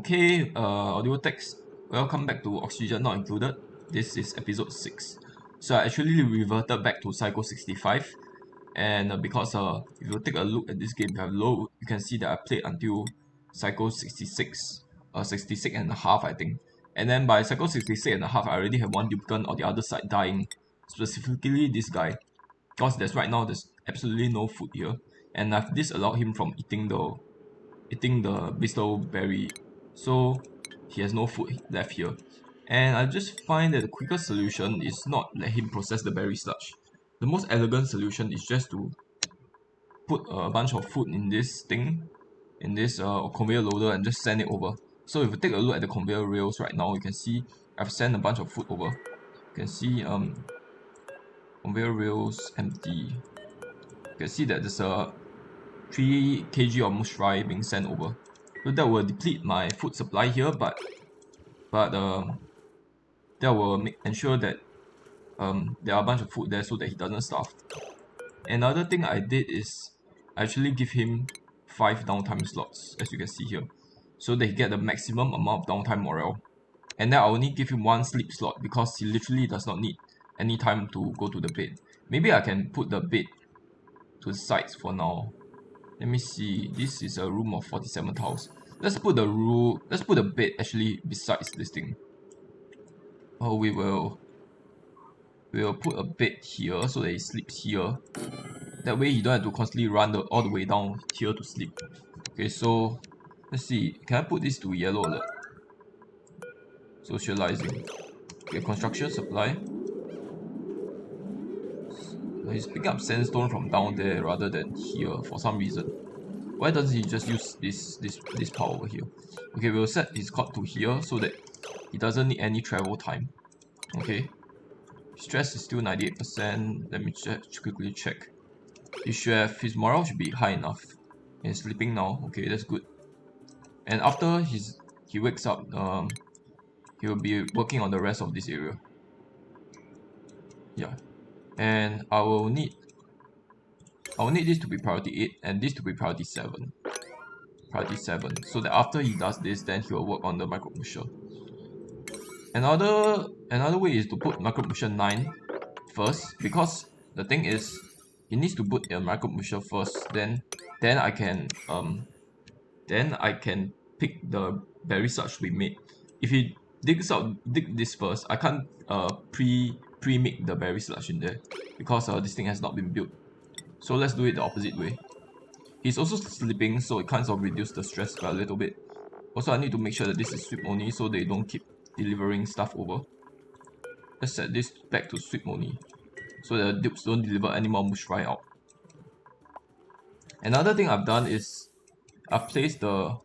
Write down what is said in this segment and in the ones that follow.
Okay, audio text. Welcome back to Oxygen Not Included. This is episode 6. So I actually reverted back to Psycho 65. And because if you take a look at this game below, you can see that I played until Psycho 66. 66 and a half, I think. And then by Psycho 66 and a half, I already have one duplicant on the other side dying. Specifically this guy. Because right now there's absolutely no food here. And I've disallowed him from eating the bestow berry, so he has no food left here. And I just find that the quickest solution is not let him process the berry sludge. The most elegant solution is just to put a bunch of food in this thing, in this conveyor loader, and just send it over. So if you take a look at the conveyor rails right now, you can see I've sent a bunch of food over. You can see conveyor rails empty. You can see that there's a 3 kg of mushroom being sent over. So that will deplete my food supply here, but that will ensure that there are a bunch of food there so that he doesn't starve. Another thing I did is I actually give him 5 downtime slots, as you can see here, so that he get the maximum amount of downtime morale. And then I only give him 1 sleep slot because he literally does not need any time to go to the bed. Maybe I can put the bed to the sides for now. Let me see. This is a room of 47 tiles. Let's put the bed actually besides this thing. Oh, we'll put a bed here so that he sleeps here. That way he don't have to constantly run all the way down here to sleep. Okay, so let's see. Can I put this to yellow alert? Socializing. Okay, construction supply. He's picking up sandstone from down there rather than here for some reason. Why doesn't he just use this power over here? Okay, we'll set his cot to here so that he doesn't need any travel time. Okay. Stress is still 98%. Let me quickly check. His morale should be high enough. He's sleeping now. Okay, that's good. And after he wakes up, he will be working on the rest of this area. Yeah. And I will need this to be priority 8 and this to be priority 7. Priority 7. So that after he does this, then he will work on the micro pusher. Another way is to put micro pusher 9 first, because the thing is he needs to put a micro pusher first, then I can pick the berry sludge to be made. If he dig this first, I can't pre-make the berry sludge in there because this thing has not been built. So let's do it the opposite way. He's also sleeping, so it kind of reduces the stress by a little bit. Also, I need to make sure that this is sweep only so they don't keep delivering stuff over. Let's set this back to sweep only so that the dupes don't deliver any more mush right out. Another thing I've done is I've placed a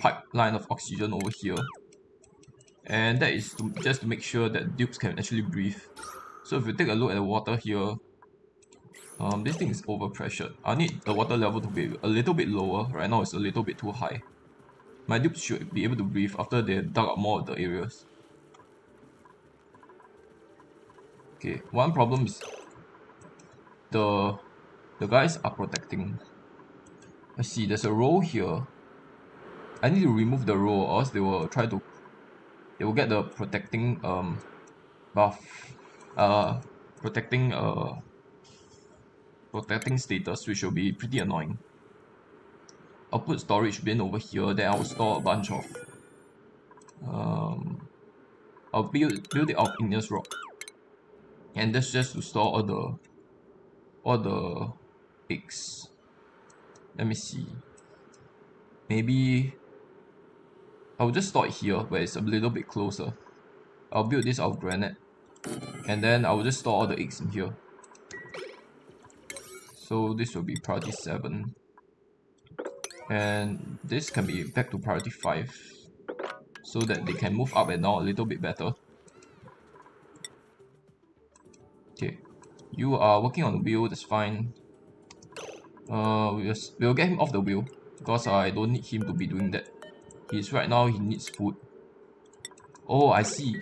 pipeline of oxygen over here, and that is just to make sure that dupes can actually breathe. So if you take a look at the water here, this thing is overpressured. I need the water level to be a little bit lower. Right now it's a little bit too high. My dupes should be able to breathe after they dug up more of the areas. Okay, one problem is the guys are protecting. Let's see, there's a row here. I need to remove the row or else they will get the protecting buff. Protecting status, which will be pretty annoying. I'll put storage bin over here, then I'll store a bunch of I'll build it out of igneous rock. And that's just to store all the eggs. Let me see. Maybe I'll just store it here where it's a little bit closer. I'll build this out of granite. And then I will just store all the eggs in here. So this will be priority 7. And this can be back to priority 5. So that they can move up and down a little bit better. Okay. You are working on the wheel, that's fine. We'll get him off the wheel because I don't need him to be doing that. Right now he needs food. Oh, I see.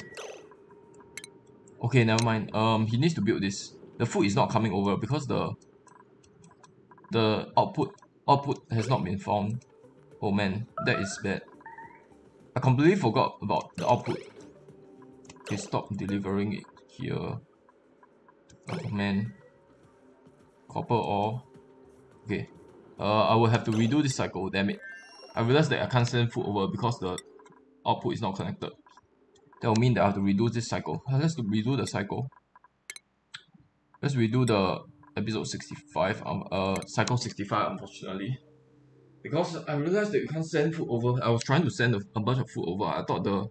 Okay, never mind. He needs to build this. The food is not coming over because the The output has not been found. Oh man, that is bad. I completely forgot about the output. Okay, stop delivering it here. Oh man. Copper ore. Okay. I will have to redo this cycle, damn it. I realized that I can't send food over because the output is not connected. That will mean that I have to redo this cycle. Let's redo the cycle. Let's redo the episode 65, cycle 65 unfortunately. Because I realized that you can't send food over. I was trying to send a bunch of food over. I thought the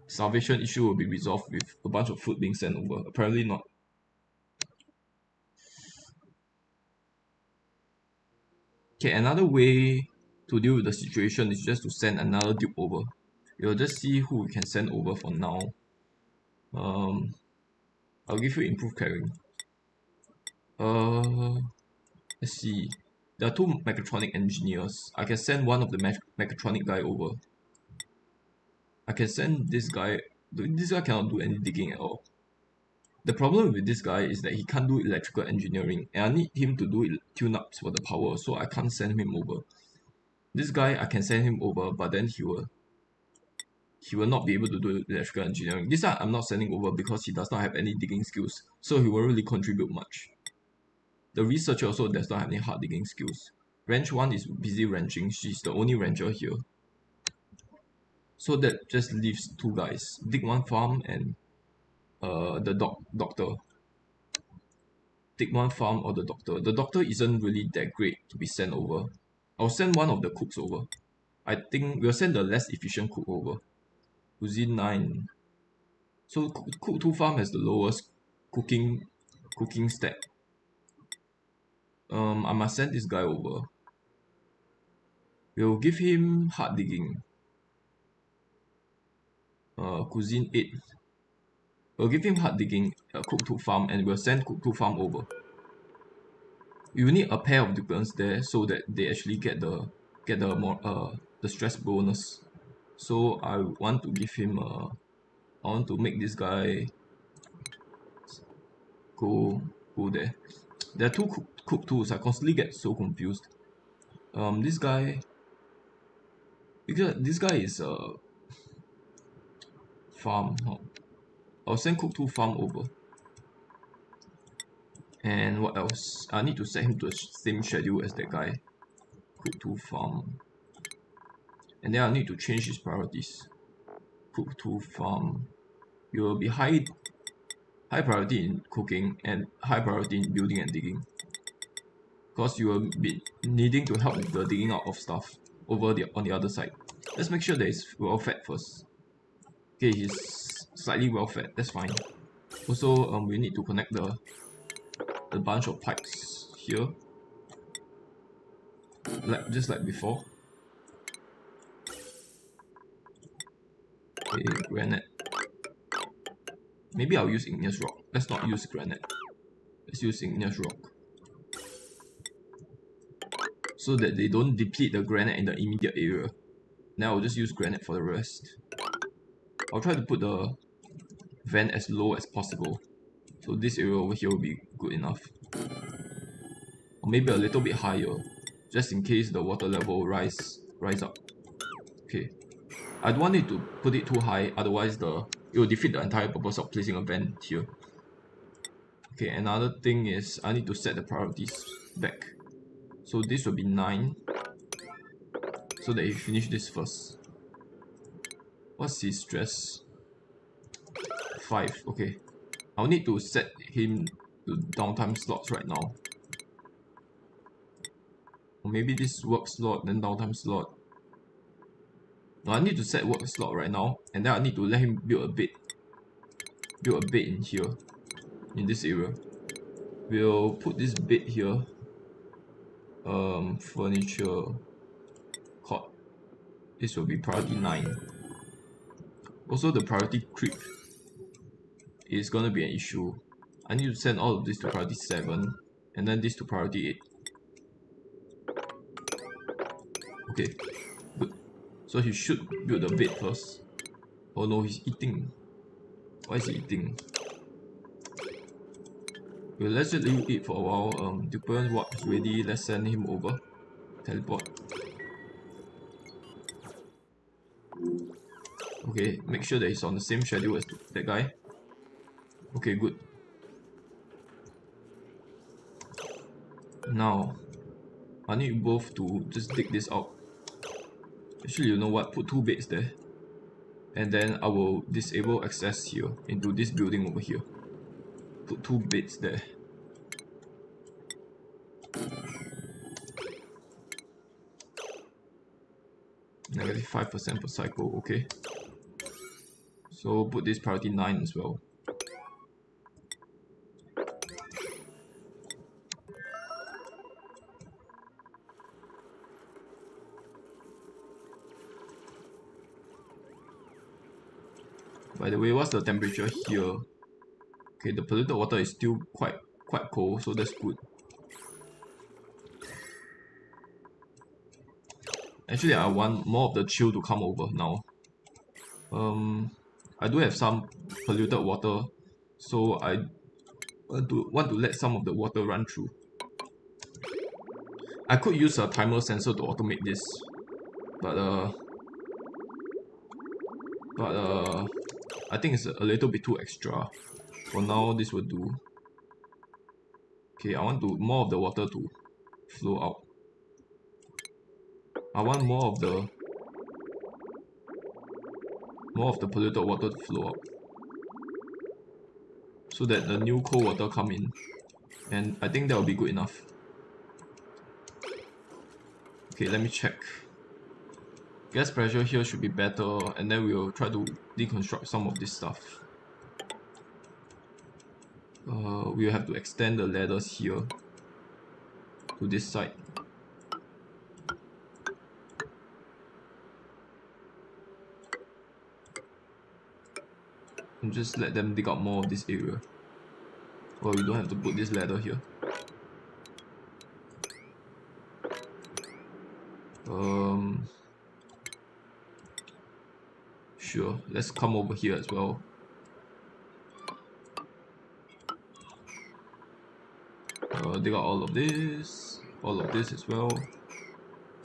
starvation issue will be resolved with a bunch of food being sent over. Apparently not. Okay, another way to deal with the situation is just to send another dupe over. We'll just see who we can send over for now. I'll give you improved carrying. Let's see. There are two mechatronic engineers. I can send one of the mechatronic guy over. I can send this guy. This guy cannot do any digging at all. The problem with this guy is that he can't do electrical engineering, and I need him to do tune-ups for the power, so I can't send him over. This guy, I can send him over, but then he will not be able to do electrical engineering. This guy I'm not sending over because he does not have any digging skills, so he won't really contribute much. The researcher also does not have any hard digging skills. Ranch 1 is busy ranching. She's the only rancher here. So that just leaves two guys. Dig one farm and the doctor. Dig one farm or the doctor. The doctor isn't really that great to be sent over. I'll send one of the cooks over. I think we'll send the less efficient cook over. Cuisine 9. So cook 2 farm has the lowest cooking stat. I must send this guy over. We'll give him hard digging. Cuisine 8. We'll give him hard digging, cook 2 farm, and we'll send cook 2 farm over. We will need a pair of duplicants there so that they actually get the stress bonus. So I want to give him I want to make this guy go there. There are two cook tools. I constantly get so confused. This guy, because this guy is farm. I'll send cook 2 farm over. And what else? I need to set him to the same schedule as that guy. Cook 2 farm. And then I need to change his priorities. Cook 2 farm. You will be high priority in cooking and high priority in building and digging. Because you will be needing to help with the digging out of stuff over on the other side. Let's make sure that he's well fed first. Okay, he's slightly well fed. That's fine. Also, we need to connect the bunch of pipes here, just like before. Okay, granite. Maybe I'll use igneous rock. Let's not use granite. Let's use igneous rock, so that they don't deplete the granite in the immediate area. Now I'll just use granite for the rest. I'll try to put the vent as low as possible, so this area over here will be good enough. Or maybe a little bit higher, just in case the water level rise up. Okay, I don't want it to put it too high, otherwise it will defeat the entire purpose of placing a vent here. Okay, another thing is I need to set the priorities back. So this will be 9, so that he finish this first. What's his stress? 5. Okay, I'll need to set him to downtime slots right now. Or maybe this work slot, then downtime slot. No, I need to set work slot right now, and then I need to let him build a bed in here, in this area. We'll put this bed here. Furniture, cot. This will be priority 9. Also, the priority creep is gonna be an issue. I need to send all of this to priority 7, and then this to priority 8. Okay, good. So he should build the bed first. Oh no, he's eating. Why is he eating? Okay, let's just let you eat for a while. Duperion's warp is ready. Let's send him over. Teleport. Okay, make sure that he's on the same schedule as that guy. Okay, good. Now, I need you both to just dig this out. Actually, you know what? Put 2 beds there. And then I will disable access here into this building over here. Put 2 beds there. Negative 5% per cycle, okay. So put this priority 9 as well. By the way, what's the temperature here? Okay, the polluted water is still quite cold, so that's good. Actually, I want more of the chill to come over now. I do have some polluted water, so I want to let some of the water run through. I could use a timer sensor to automate this, but I think it's a little bit too extra. For now, this will do. Okay, I want more of the water to flow out. I want more of the polluted water to flow out, so that the new cold water come in, and I think that will be good enough. Okay, let me check. Gas pressure here should be better, and then we'll try to deconstruct some of this stuff. We'll have to extend the ladders here to this side. And just let them dig out more of this area. Well, we don't have to put this ladder here. Sure, let's come over here as well. Dig out all of this as well,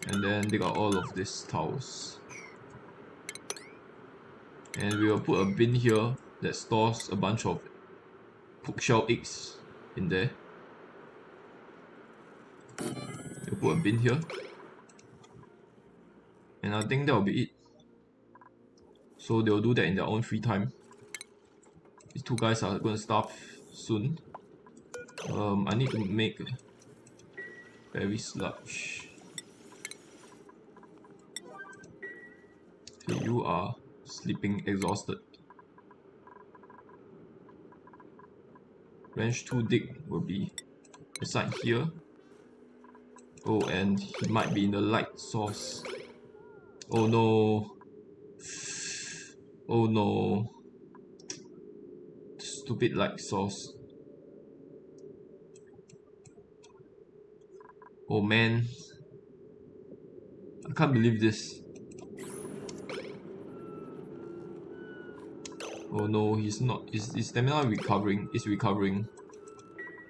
and then dig out all of these tiles. And we will put a bin here that stores a bunch of bookshelf eggs in there. We'll put a bin here, and I think that will be it. So they'll do that in their own free time. These 2 guys are going to starve soon. I need to make berry sludge. Okay, you are sleeping exhausted. Bench 2 dig will be beside here. Oh, and he might be in the light source. Oh no. Oh no. Stupid light source. Oh man. I can't believe this. Oh no, he's not. His stamina is recovering.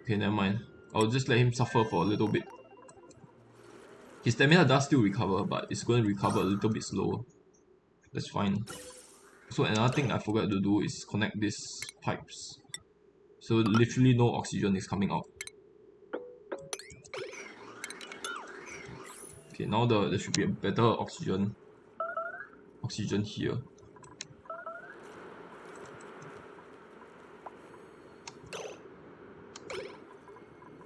Okay, never mind. I'll just let him suffer for a little bit. His stamina does still recover, but it's going to recover a little bit slower. That's fine. So another thing I forgot to do is connect these pipes. So literally no oxygen is coming out. Okay, now there should be a better oxygen here.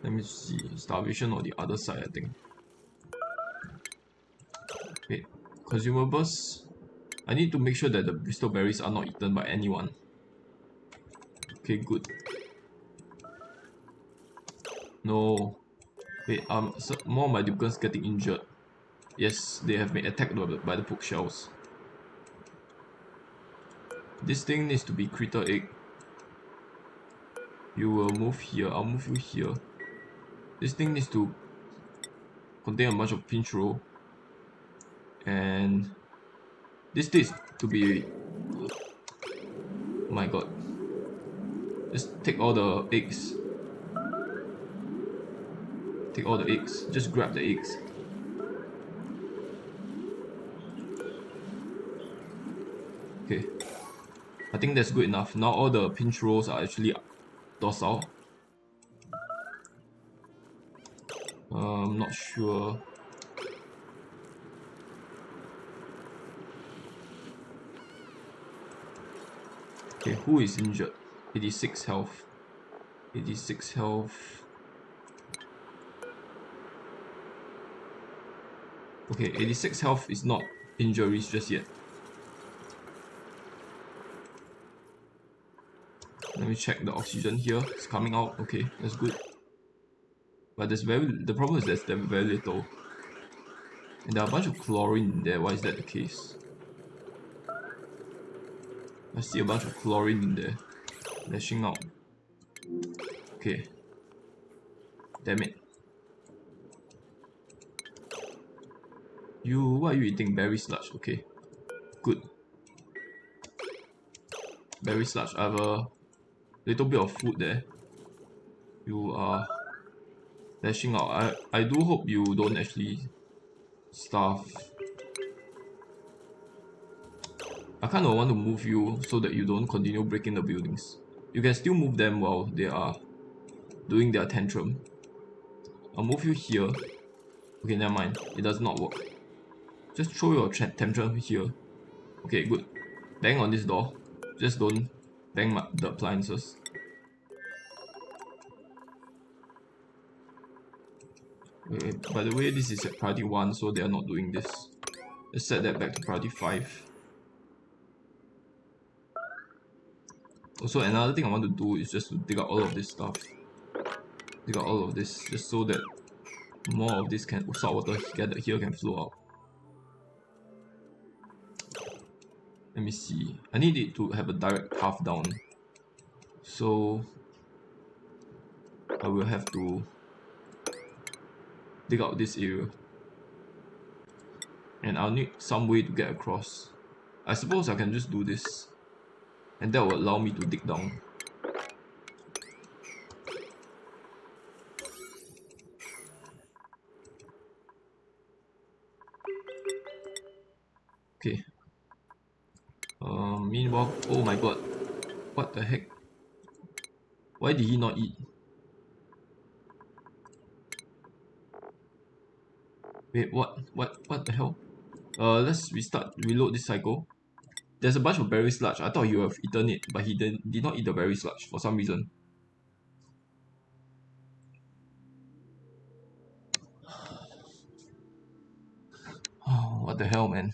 Let me see, starvation on the other side, I think. Okay, consumables. I need to make sure that the Bristol berries are not eaten by anyone. Okay, good. No. Wait, so more of my Ducans getting injured. Yes, they have been attacked by the bookshelves. This thing needs to be critter egg. You will move here, I'll move you here. This thing needs to contain a bunch of pinch roll. And this needs to be... Oh my god. Just take all the eggs. take all the eggs. Just grab the eggs. Okay. I think that's good enough. Now all the pinch rolls are actually docile. Not sure. Okay, who is injured? 86 health. 86 health. Okay, 86 health is not injuries just yet. Let me check the oxygen here. It's coming out. Okay, that's good. But the problem is there's very little. And there are a bunch of chlorine in there. Why is that the case? I see a bunch of chlorine in there. Lashing out. Okay. Damn it. What are you eating? Berry sludge. Okay. Good. Berry sludge. I have a little bit of food there. You are lashing out. I do hope you don't actually starve. I kind of want to move you so that you don't continue breaking the buildings. You can still move them while they are doing their tantrum. I'll move you here. Okay, never mind. It does not work. Just throw your tantrum here. Okay, good. Bang on this door. Just don't bang the appliances. Okay, by the way, this is at priority 1, so they are not doing this. Let's set that back to priority 5. Also, another thing I want to do is just to dig out all of this stuff. Dig out all of this, just so that more of this salt water gathered here can flow out. Let me see. I need it to have a direct path down. So I will have to dig out this area. And I'll need some way to get across. I suppose I can just do this. And that will allow me to dig down. Okay. Meanwhile, oh my god. What the heck? Why did he not eat? Wait, what the hell? Let's reload this cycle. There's a bunch of berry sludge. I thought he would have eaten it, but he did not eat the berry sludge for some reason. Oh, what the hell, man?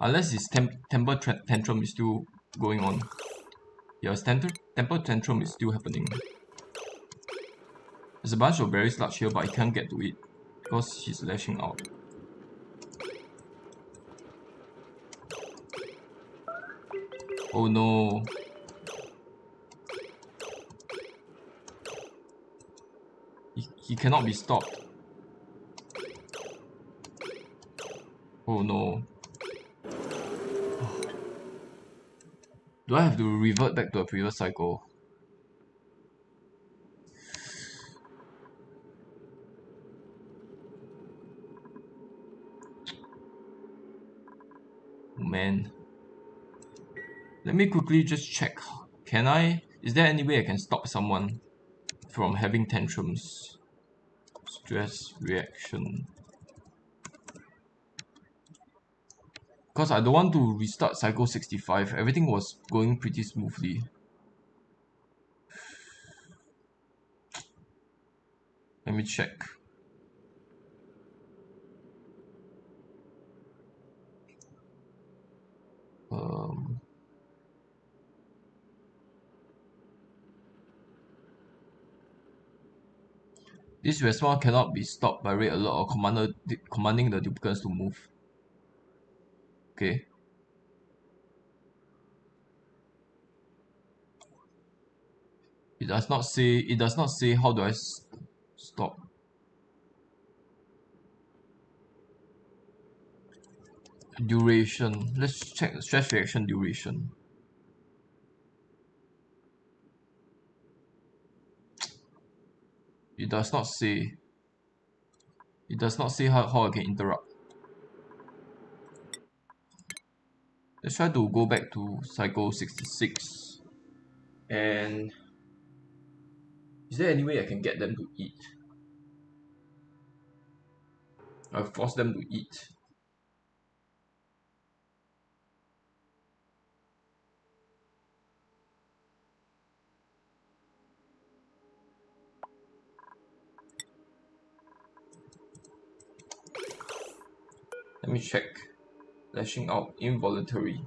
Unless his temper tantrum is still going on. Yeah, his temper tantrum is still happening. There's a bunch of berry sludge here, but I can't get to it because he's lashing out. Oh no. He cannot be stopped. Oh no. Do I have to revert back to a previous cycle? Oh, man. Let me quickly just check. Is there any way I can stop someone from having tantrums? Stress reaction. Because I don't want to restart cycle 65. Everything was going pretty smoothly. Let me check. This respawn cannot be stopped by red alert or commanding the duplicants to move. Okay. It does not say how do I stop. Duration. Let's check the stress reaction duration. It does not say. It does not say how I can interrupt. Let's try to go back to cycle 66. And is there any way I can get them to eat? I'll force them to eat. Let me check. Lashing out involuntary.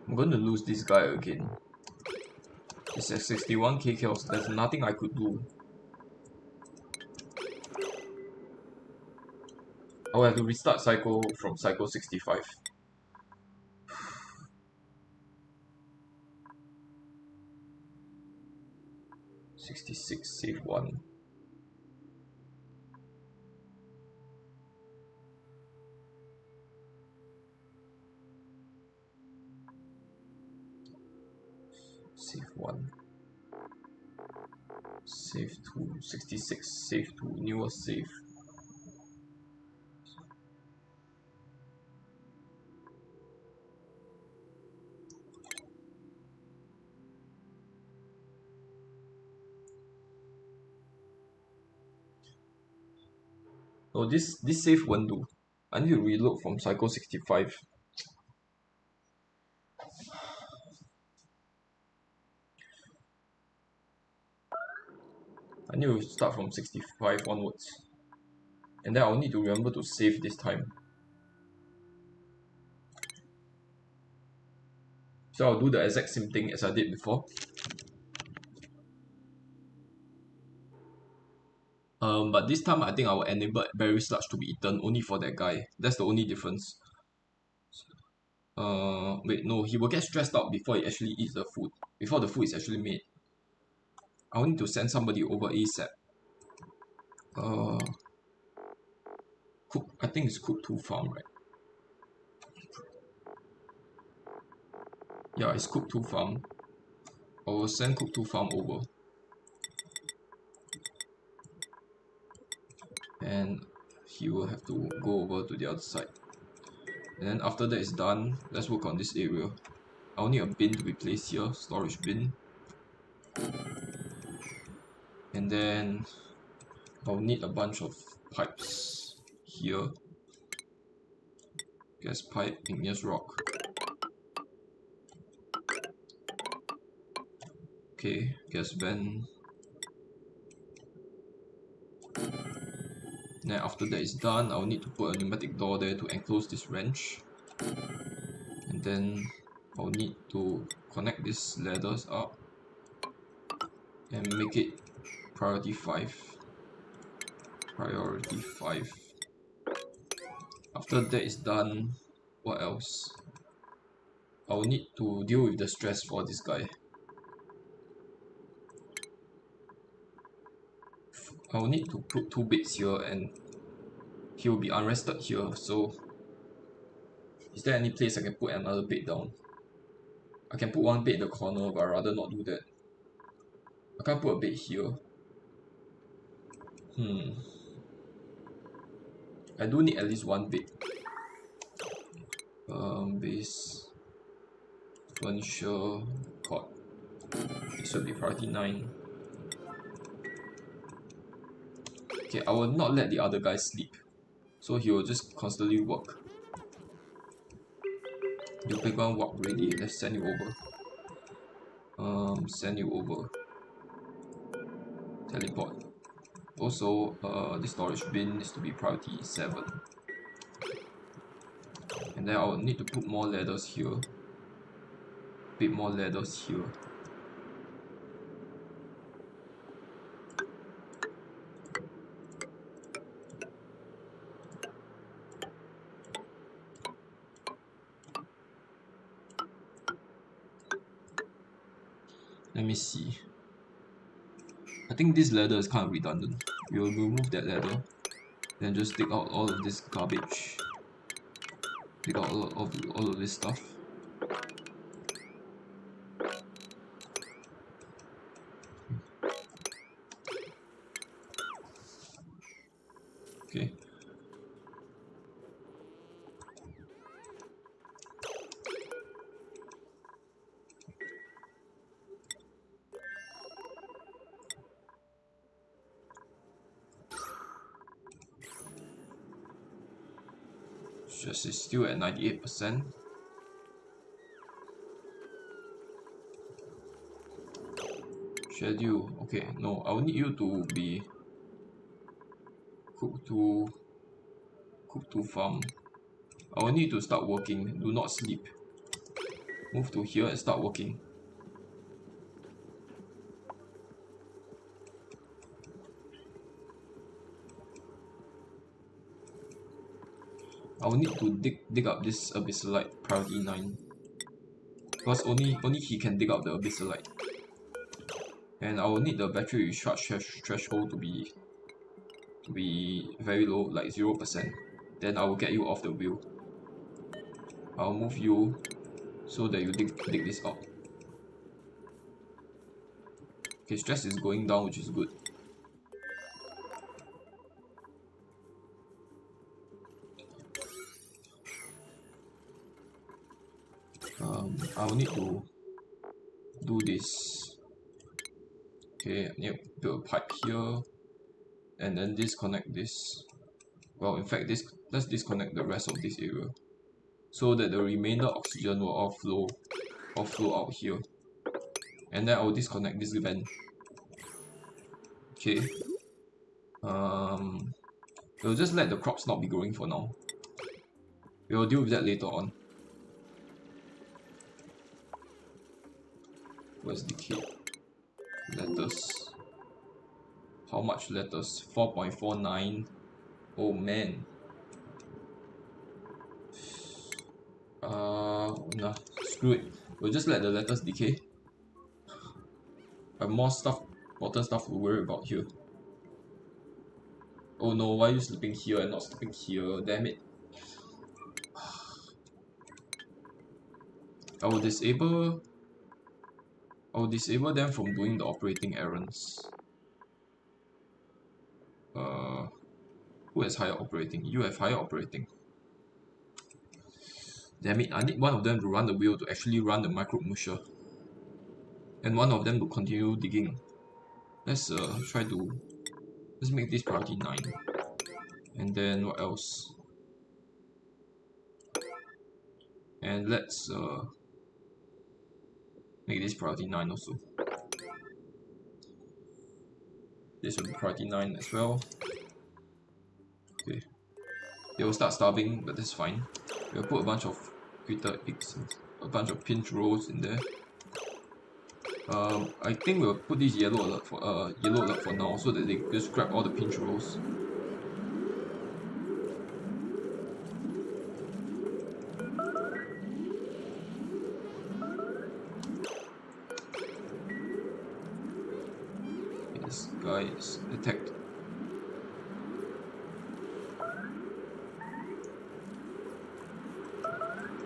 I'm going to lose this guy again. It's at 61k kills. There's nothing I could do. I will have to restart cycle from cycle 65. Save 1. Save 1. Save 2. 66. Save 2. Newer save. Oh, this save won't do. I need to reload from cycle 65. I need to start from 65 onwards. And then I'll need to remember to save this time. So I'll do the exact same thing as I did before. But this time I think I will enable berry sludge to be eaten only for that guy. That's the only difference. Wait, no, he will get stressed out before he actually eats the food. Before the food is actually made. I will need to send somebody over ASAP. Cook. I think it's Cook 2 farm, right? Yeah, it's Cook 2 farm. I will send Cook 2 farm over. And he will have to go over to the other side. And then after that is done, let's work on this area. I'll need a bin to be placed here, storage bin. And then I'll need a bunch of pipes here. Gas pipe, igneous rock. Okay, gas vent. Then after that is done, I'll need to put a pneumatic door there to enclose this wrench. And then I'll need to connect these ladders up and make it priority 5. Priority 5. After that is done, what else? I'll need to deal with the stress for this guy. I'll need to put 2 beds here and he will be unrested here, so is there any place I can put another bed down? I can put 1 bed in the corner, but I'd rather not do that. I can't put a bed here. I do need at least 1 bed. Base furniture cot. This will be priority 9. Okay, I will not let the other guy sleep, so he will just constantly work. The playground walk ready. Let's send you over. Send you over. Teleport. Also, this storage bin needs to be priority 7. And then I'll need to put more ladders here. Bit more ladders here. Let me see. I think this ladder is kind of redundant. We will remove that ladder, then just take out all of this garbage. Take out all of this stuff. Okay. Stress is still at 98%. Schedule. Okay, no, I will need you to be cook to farm. I will need to start working. Do not sleep. Move to here and start working. I will need to dig up this abyssalite priority 9. Because only he can dig up the abyssalite. And I will need the battery recharge threshold to be very low, like 0%. Then I will get you off the wheel. I'll move you so that you dig this out. Okay, stress is going down, which is good. I will need to do this. Okay, I need to build a pipe here, and then disconnect this. Well, in fact, let's disconnect the rest of this area, so that the remainder oxygen will all flow out here. And then I will disconnect this vent. Okay. We'll just let the crops not be growing for now. We'll deal with that later on. Where's decay? Lettuce. How much lettuce? 4.49. Oh man. Nah, screw it. We'll just let the lettuce decay. I have more stuff, important stuff to worry about here. Oh no, why are you sleeping here and not sleeping here? Damn it. I will disable them from doing the operating errands. Who has higher operating? You have higher operating. Damn it, I need one of them to run the wheel to actually run the microbe musher. And one of them to continue digging. Let's make this priority 9. And then what else? And let's make this priority 9 also. This will be priority 9 as well. Okay. They will start starving, but that's fine. We'll put a bunch of glitter eggs, a bunch of pinch rolls in there. I think we'll put this yellow alert for now, so that they just grab all the pinch rolls. This guy is attacked.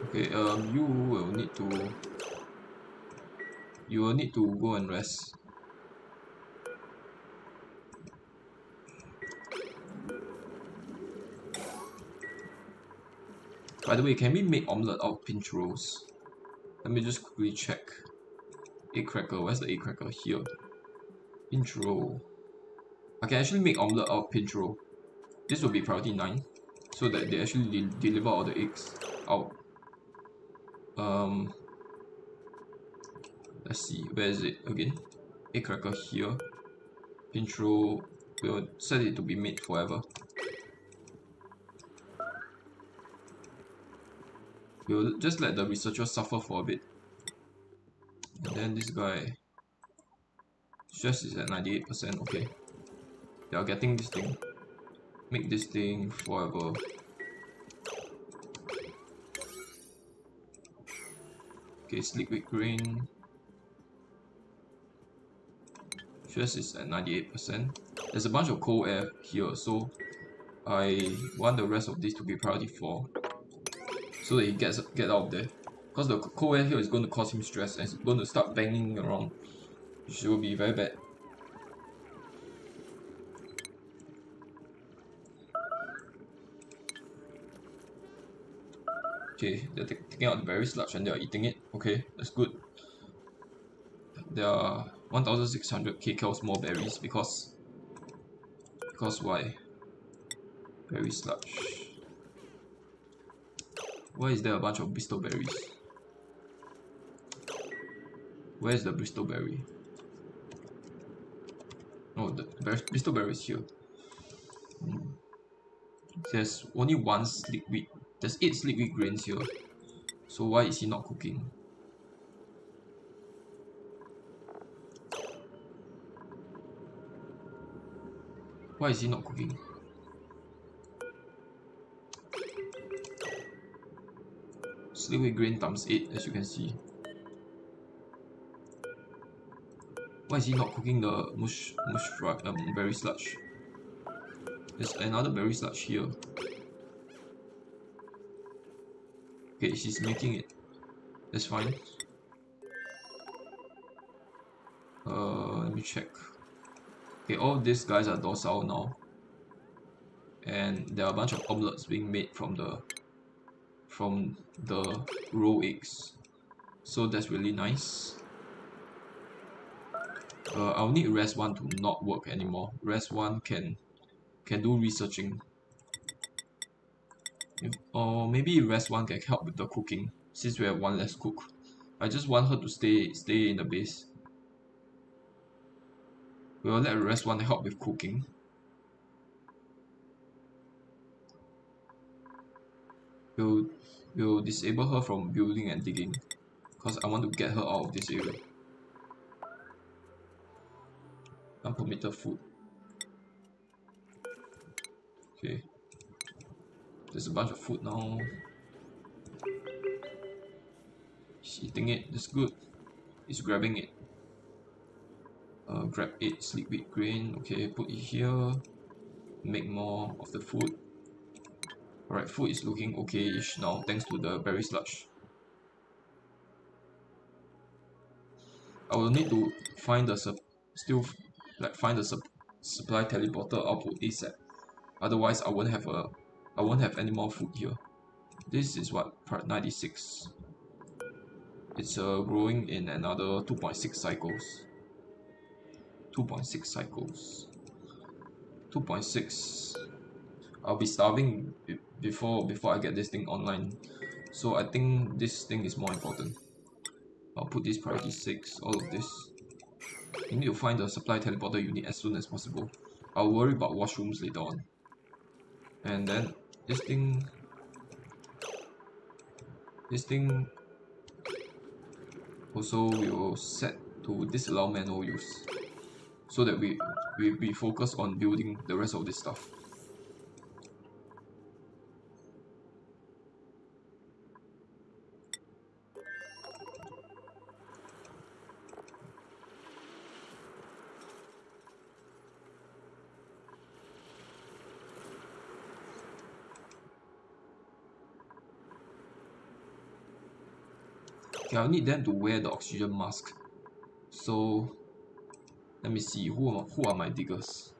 Okay, you will need to go and rest. By the way, can we make omelette out of pinch rolls? Let me just quickly check. Egg cracker, where's the egg cracker? Here. Pinch roll. I can actually make omelette out of pinch roll. This will be priority 9, so that they actually deliver all the eggs out. Let's see, where is it again? Egg cracker here. Pinch roll. We'll set it to be made forever. We'll just let the researcher suffer for a bit. And then this guy, stress is at 98%. Okay, they are getting this thing. Make this thing forever. Okay, sleep with grain. Stress is at 98%. There's a bunch of cold air here, so I want the rest of this to be priority 4, so that he get out of there. Because the cold air here is going to cause him stress and it's going to start banging around, which will be very bad. Okay, they're taking out the berry sludge and they're eating it. Okay, that's good. There are 1600 kcals more berries because why? Berry sludge. Why is there a bunch of Bristol berries? Where is the Bristol berry? Oh, the Bristol berry is here. There's only one sleek wheat. There's 8 sleek wheat grains here. So why is he not cooking? Why is he not cooking? Sleek wheat grain times 8, as you can see. Why is he not cooking the berry sludge? There's another berry sludge here. Okay, she's making it. That's fine. Let me check. Okay, all these guys are docile now. And there are a bunch of omelets being made from the raw eggs. So that's really nice. I'll need rest 1 to not work anymore. Rest 1 can do researching. Or maybe rest 1 can help with the cooking, since we have 1 less cook. I just want her to stay in the base. We'll let rest 1 help with cooking. We'll disable her from building and digging, because I want to get her out of this area. Unpermitted food. Okay. There's a bunch of food now. He's eating it. That's good. He's grabbing it. Grab 8 sleek wheat grain. Okay, put it here. Make more of the food. Alright, food is looking okay-ish now, thanks to the berry sludge. I will need to find the supply teleporter output ASAP. Otherwise, I won't have any more food here. This is what, part 96. It's growing in another 2.6 cycles. 2.6 cycles. 2.6. I'll be starving before I get this thing online. So I think this thing is more important. I'll put this priority 6, all of this. You need to find the supply teleporter unit as soon as possible. I'll worry about washrooms later on. And then this thing also will set to disallow manual use, so that we focus on building the rest of this stuff. Okay, I'll need them to wear the oxygen mask. So let me see, who are my diggers?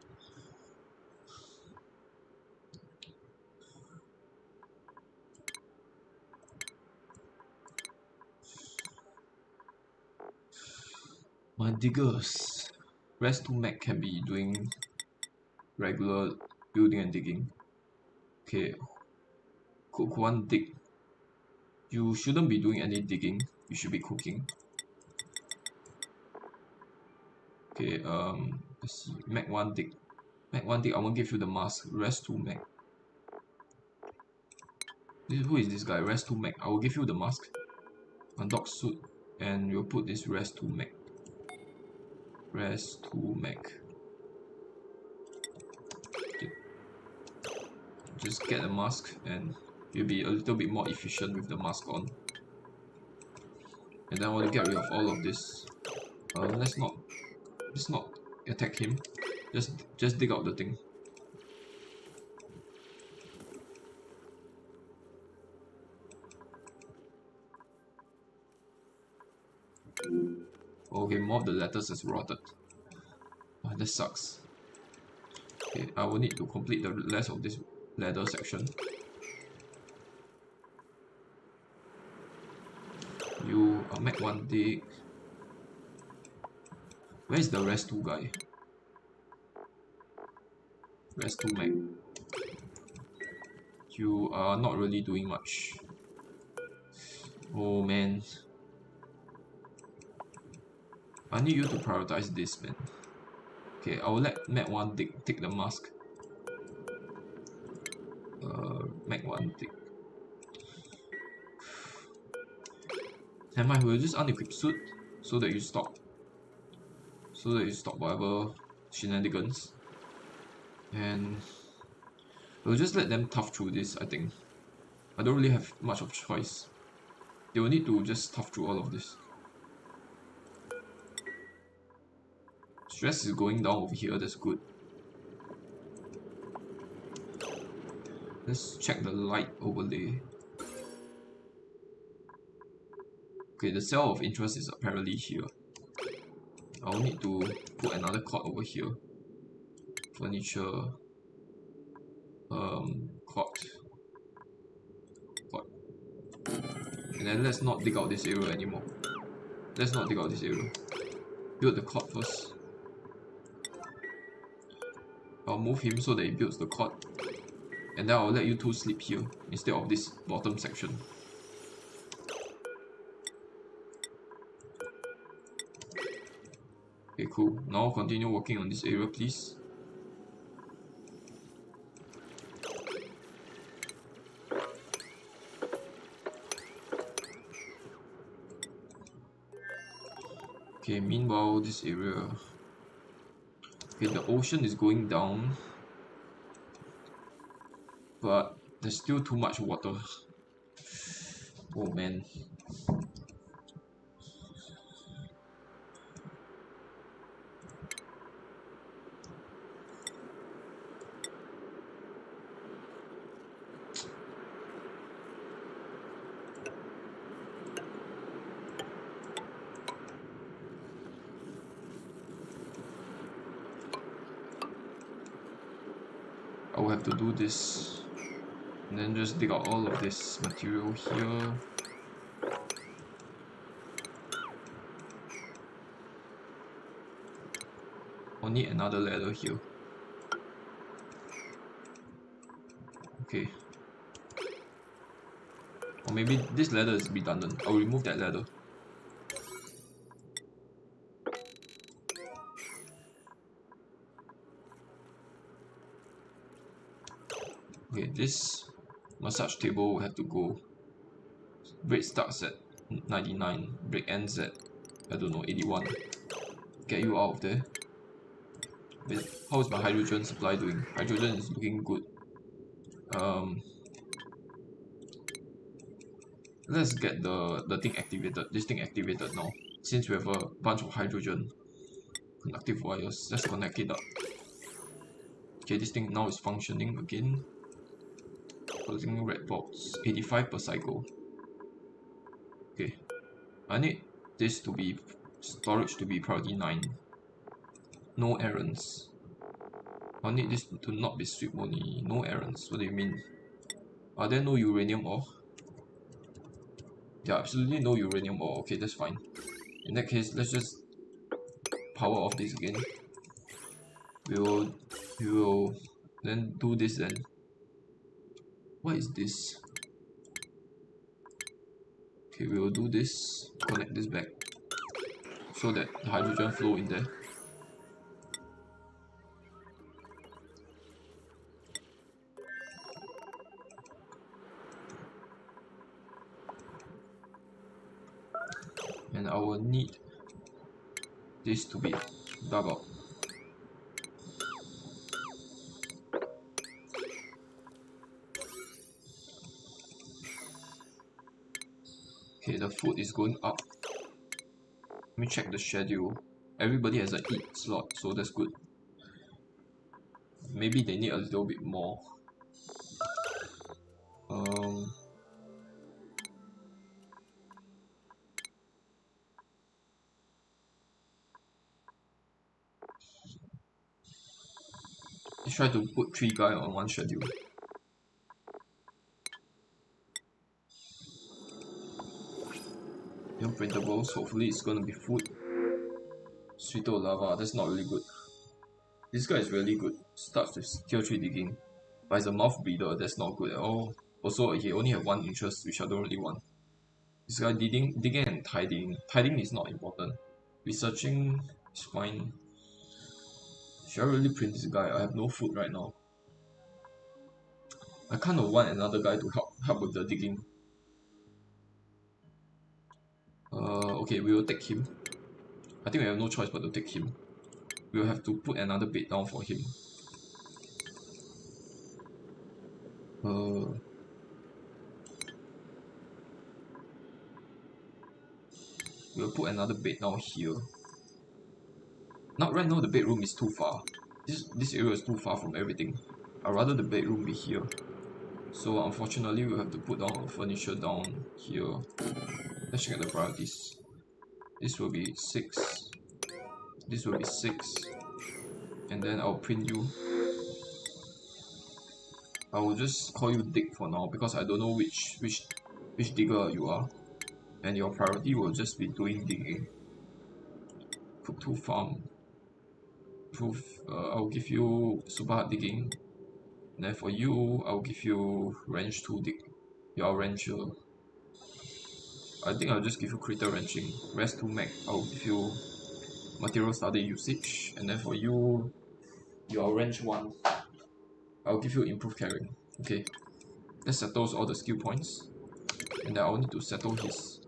My diggers. Rest 2 mech can be doing regular building and digging. Okay, cook 1 dig. You shouldn't be doing any digging, you should be cooking. Okay, let's see, mech 1 dig. Mech 1 dig, I won't give you the mask. Rest 2 mech. Who is this guy? Rest 2 mech. I will give you the mask. Undock suit, and we'll put this rest 2 mech. Rest 2 mech. Okay. Just get a mask and you'll be a little bit more efficient with the mask on. And then I want to get rid of all of this. Let's not attack him. Just dig out the thing. Okay, more of the letters has rotted. Oh, this sucks. Okay, I will need to complete the rest of this ladder section. You make one dig. Where is the rest 2 guy? Rest 2 Mac. You are not really doing much. Oh man. I need you to prioritize this, man. Okay, I will let Mac 1 take the mask. Mac 1 take. Never mind, we'll just unequip suit so that you stop. So that you stop whatever shenanigans. And we'll just let them tough through this, I think. I don't really have much of choice. They will need to just tough through all of this. Stress is going down over here, that's good. Let's check the light overlay. Okay, the cell of interest is apparently here. I'll need to put another cot over here. Furniture. Cot. And then let's not dig out this area anymore. Let's not dig out this area. Build the cot first. I'll move him so that he builds the cot. And then I'll let you two sleep here instead of this bottom section. Okay, cool. Now continue working on this area, please. Okay, meanwhile, this area... Okay, the ocean is going down. But there's still too much water. Oh man. I will have to do this and then just dig out all of this material here. I'll need another ladder here. Okay. Or maybe this ladder is redundant. I'll remove that ladder. Okay, this massage table will have to go. Break starts at 99. Break ends at, I don't know, 81. Get you out of there. Wait, how is my hydrogen supply doing? Hydrogen is looking good. Let's get the thing activated. This thing activated now. Since we have a bunch of hydrogen conductive wires, let's connect it up. Okay, this thing now is functioning again. Closing red box, 85 per cycle. Okay, I need this to be storage to be priority 9. No errands. I need this to not be sweep only. No errands. What do you mean? Are there no uranium ore? Yeah, absolutely no uranium ore. Okay, that's fine. In that case, let's just power off this again. We will then do this then. What is this? Okay, we will do this. Connect this back so that the hydrogen flow in there. And I will need this to be dug out. Okay, the food is going up. Let me check the schedule. everybody has an eat slot, so that's good. Maybe they need a little bit more. Let's try to put 3 guys on one schedule. Imprintables, hopefully it's gonna be food. Sweeto lava, that's not really good. This guy is really good. Starts with tier 3 digging. But he's a mouth breeder, that's not good at all. Also, he only have one interest, which I don't really want. This guy digging and tidying. Tidying is not important. Researching is fine. Should I really print this guy? I have no food right now. I kind of want another guy to help with the digging. Okay, we will take him. I think we have no choice but to take him. We will have to put another bed down for him. We'll put another bed down here. Not right now, the bedroom is too far. This area is too far from everything. I'd rather the bedroom be here. So unfortunately, we'll have to put down our furniture down here. Let's check the priorities. This will be 6. This will be 6. And then I'll print you. I will just call you Dick for now because I don't know which digger you are. And your priority will just be doing digging. Put 2 farm. I'll give you super hard digging. And then for you, I'll give you range 2 dig. You're rancher. I think I'll just give you critter ranching. Rest 2 mech, I'll give you material study usage. And then for you, your range 1, I'll give you improved carrying. Okay, that settles all the skill points. And then I'll need to settle his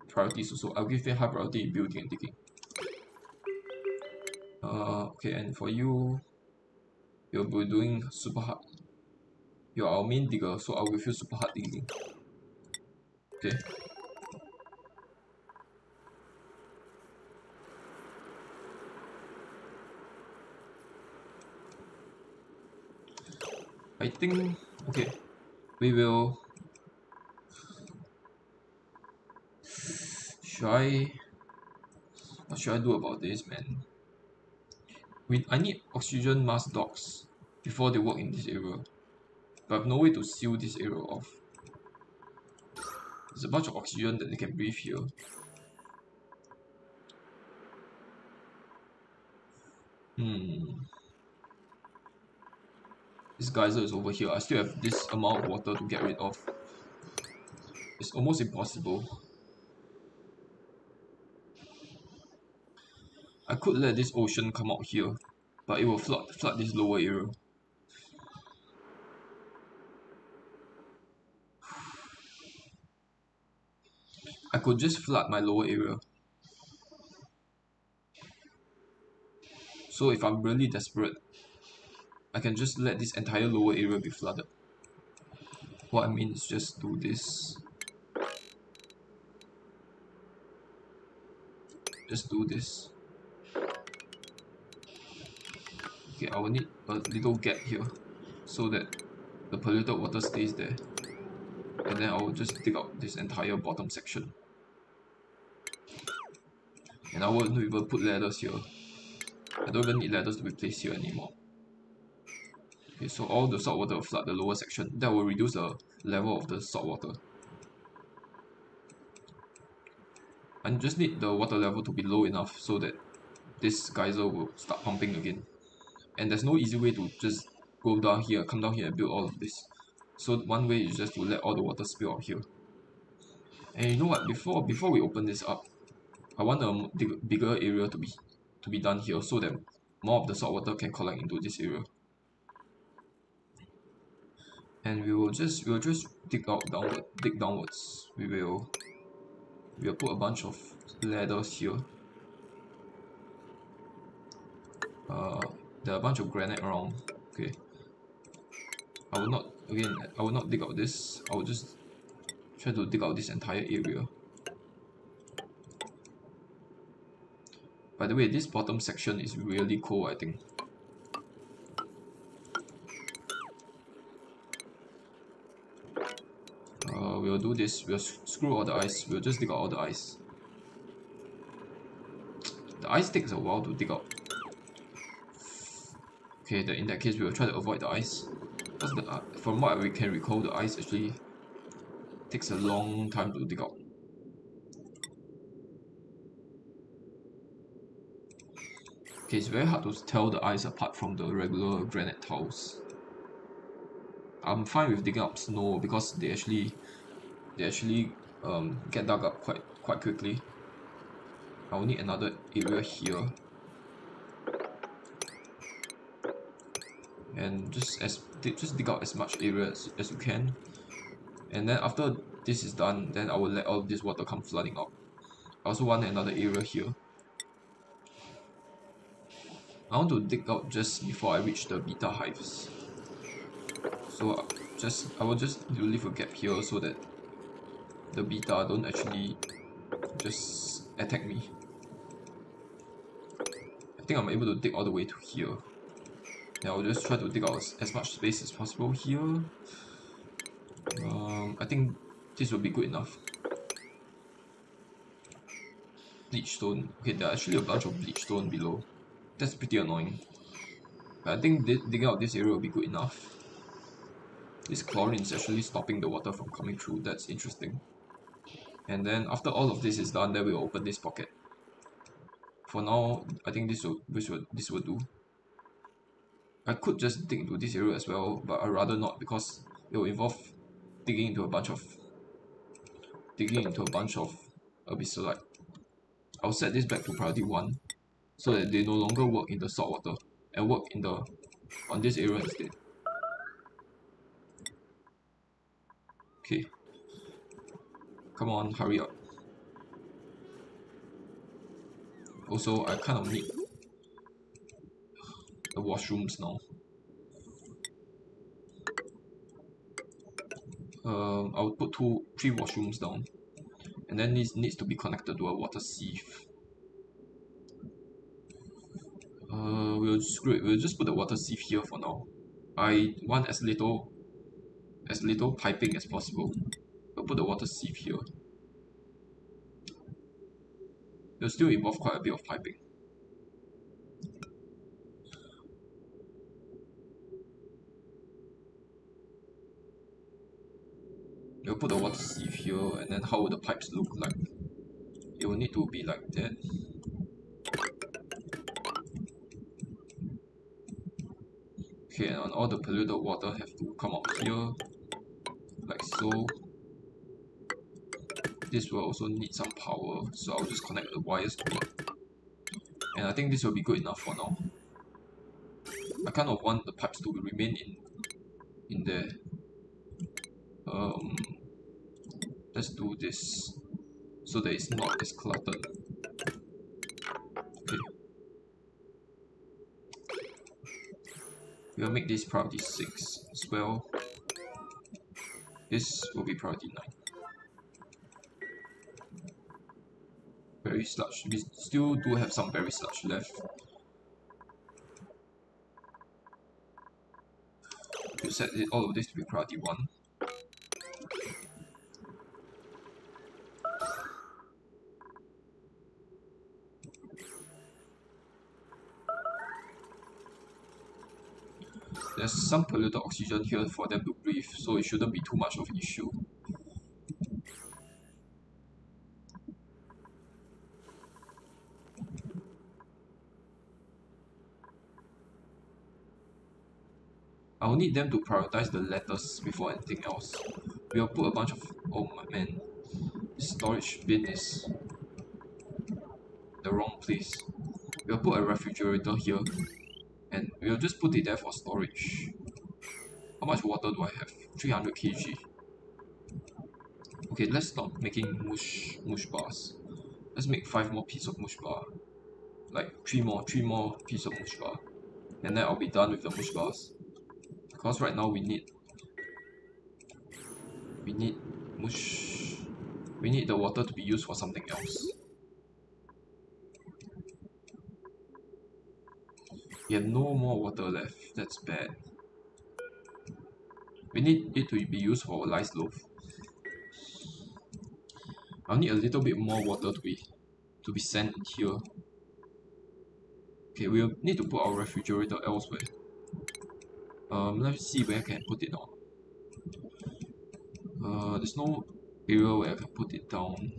priorities also. I'll give him high priority in building and digging. Okay, and for you, you'll be doing super hard. You're our main digger, so I'll give you super hard digging. Okay. I think, okay, we will. What should I do about this, man? I need oxygen mask dogs before they work in this area. But I have no way to seal this area off. There's a bunch of oxygen that they can breathe here. This geyser is over here. I still have this amount of water to get rid of. It's almost impossible. I could let this ocean come out here, but it will flood this lower area. I could just flood my lower area. So if I'm really desperate, I can just let this entire lower area be flooded. What I mean is just do this. Just do this. Okay, I will need a little gap here so that the polluted water stays there. And then I will just dig out this entire bottom section. And I won't even put ladders here. I don't even need ladders to be placed here anymore. Okay, so all the salt water will flood the lower section. That will reduce the level of the salt water. I just need the water level to be low enough so that this geyser will start pumping again. And there's no easy way to just go down here, come down here and build all of this. So one way is just to let all the water spill out here. And you know what, before we open this up, I want a bigger area to be done here so that more of the salt water can collect into this area. And we will just dig downwards. We'll put a bunch of ladders here. There are a bunch of granite around. Okay. I will not dig out this. I will just try to dig out this entire area. By the way, this bottom section is really cold, I think. We'll do this. We'll screw all the ice. We'll just dig out all the ice. The ice takes a while to dig out. Okay, in that case, we'll try to avoid the ice. Because from what we can recall, the ice actually takes a long time to dig out. Okay, it's very hard to tell the ice apart from the regular granite tiles. I'm fine with digging up snow because they actually get dug up quite quickly. I'll need another area here, and just dig out as much area as you can. And then after this is done, then I will let all of this water come flooding out. I also want another area here. I want to dig out just before I reach the beta hives. So I will just leave a gap here so that the beta don't actually just attack me. I think I'm able to dig all the way to here. And I'll just try to dig out as much space as possible here. I think this will be good enough. Bleach stone. Okay, there are actually a bunch of bleach stone below. That's pretty annoying. But I think digging out this area will be good enough. This chlorine is actually stopping the water from coming through. That's interesting. And then after all of this is done, then we'll open this pocket. For now, I think this will do. I could just dig into this area as well, but I'd rather not because it will involve digging into a bunch of abyssal. I'll set this back to priority 1 so that they no longer work in the salt water and work on this area instead. Okay. Come on, hurry up. Also, I kind of need the washrooms now. I'll put 3 washrooms down, and then this needs to be connected to a water sieve. We'll just put the water sieve here for now. I want as little piping as possible. We'll put the water sieve here. It'll still involve quite a bit of piping. We'll put the water sieve here, and then how will the pipes look like? It will need to be like that. Okay, and all the polluted water have to come out here, like so. This will also need some power, so I'll just connect the wires to it. And I think this will be good enough for now. I kind of want the pipes to remain in there. Let's do this so that it's not as cluttered. Okay. We'll make this priority 6 as well. This will be priority 9. Berry sludge. We still do have some berry sludge left. We'll set all of this to be priority 1. There's some polluted oxygen here for them to breathe, so it shouldn't be too much of an issue. I'll need them to prioritize the letters before anything else. We'll put a bunch of... oh my man. This storage bin is the wrong place. We'll put a refrigerator here. And we'll just put it there for storage. How much water do I have? 300 kg. Okay, let's stop making mush bars. Let's make 5 more pieces of mush bar. Like 3 more pieces of mush bar. And then I'll be done with the mush bars. Because right now we need the water to be used for something else. We have no more water left. That's bad. We need it to be used for lice loaf. I'll need a little bit more water to be sent in here. Okay, we'll need to put our refrigerator elsewhere. Let's see where I can put it now. There's no area where I can put it down.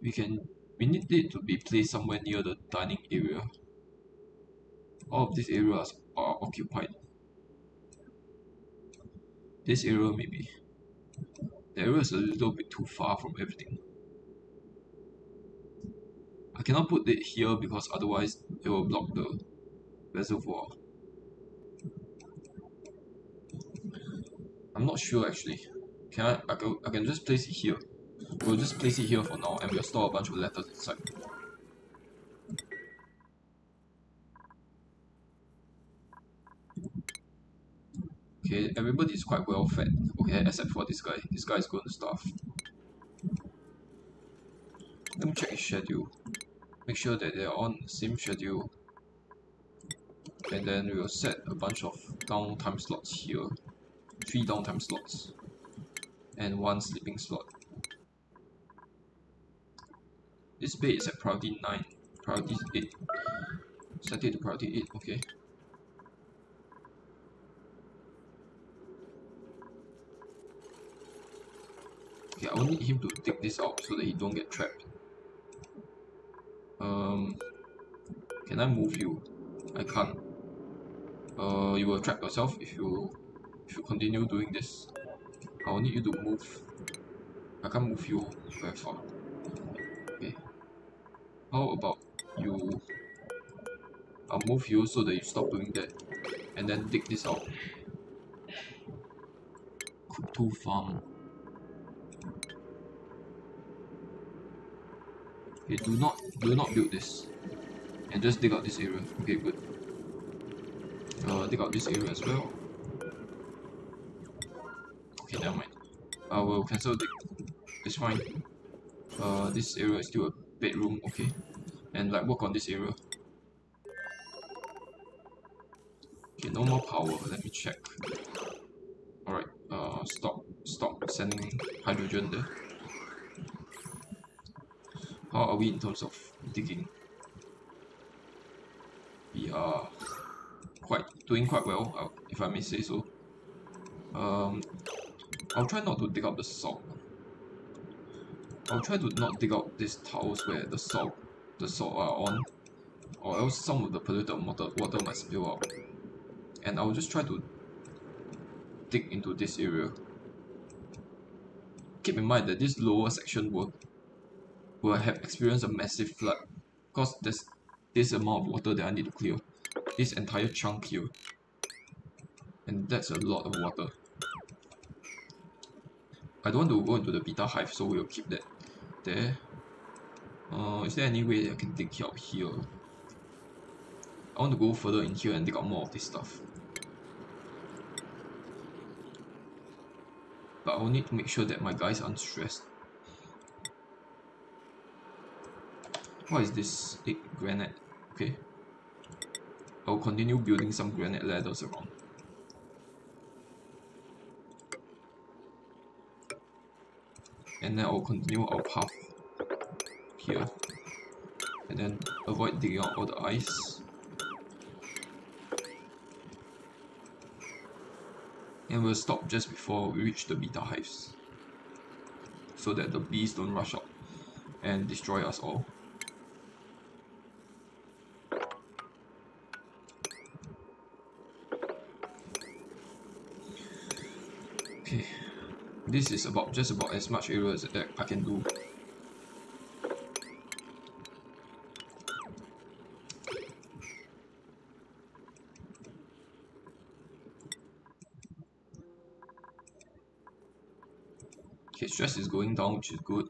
We need it to be placed somewhere near the dining area. All of these areas are occupied. This area maybe. The area is a little bit too far from everything. I cannot put it here because otherwise it will block the reservoir. I'm not sure actually. I can just place it here. We'll just place it here for now and we'll store a bunch of letters inside. Okay, everybody is quite well fed. Okay, except for this guy. This guy is going to starve. Let me check his schedule. Make sure that they're on the same schedule. And then we'll set a bunch of downtime slots here. 3 downtime slots. And 1 sleeping slot. This bed is at priority 9. Priority 8. Set it to priority 8, okay. Okay, I will need him to take this out so that he don't get trapped. Can I move you? I can't. You will trap yourself if you continue doing this. I will need you to move. I can't move you very far. Okay. How about you? I'll move you so that you stop doing that. And then dig this out. Cook 2 farm. Okay, do not build this. And just dig out this area. Okay, good. Dig out this area as well. Okay, never mind. I will cancel dig. It's fine. This area is still a bedroom, okay. And like work on this area. Okay, no more power. Let me check. Alright, stop sending hydrogen there. How are we in terms of digging? We are doing quite well, if I may say so. I'll try not to dig out the salt. I'll try to not dig out these tiles where the salt are on, or else some of the polluted water might spill out. And I'll just try to dig into this area. Keep in mind that this lower section will have experienced a massive flood, because there's this amount of water that I need to clear. This entire chunk here. And that's a lot of water. I don't want to go into the beta hive, so we'll keep that there. Is there any way I can dig out here? I want to go further in here and dig out more of this stuff. But I'll need to make sure that my guys aren't stressed. What is this? Granite. Okay. I'll continue building some granite ladders around. And then I'll continue our path here. And then avoid digging out all the ice. And we'll stop just before we reach the beta hives, so that the bees don't rush out and destroy us all. Okay, this is just about as much area as that I can do. Okay, stress is going down, which is good.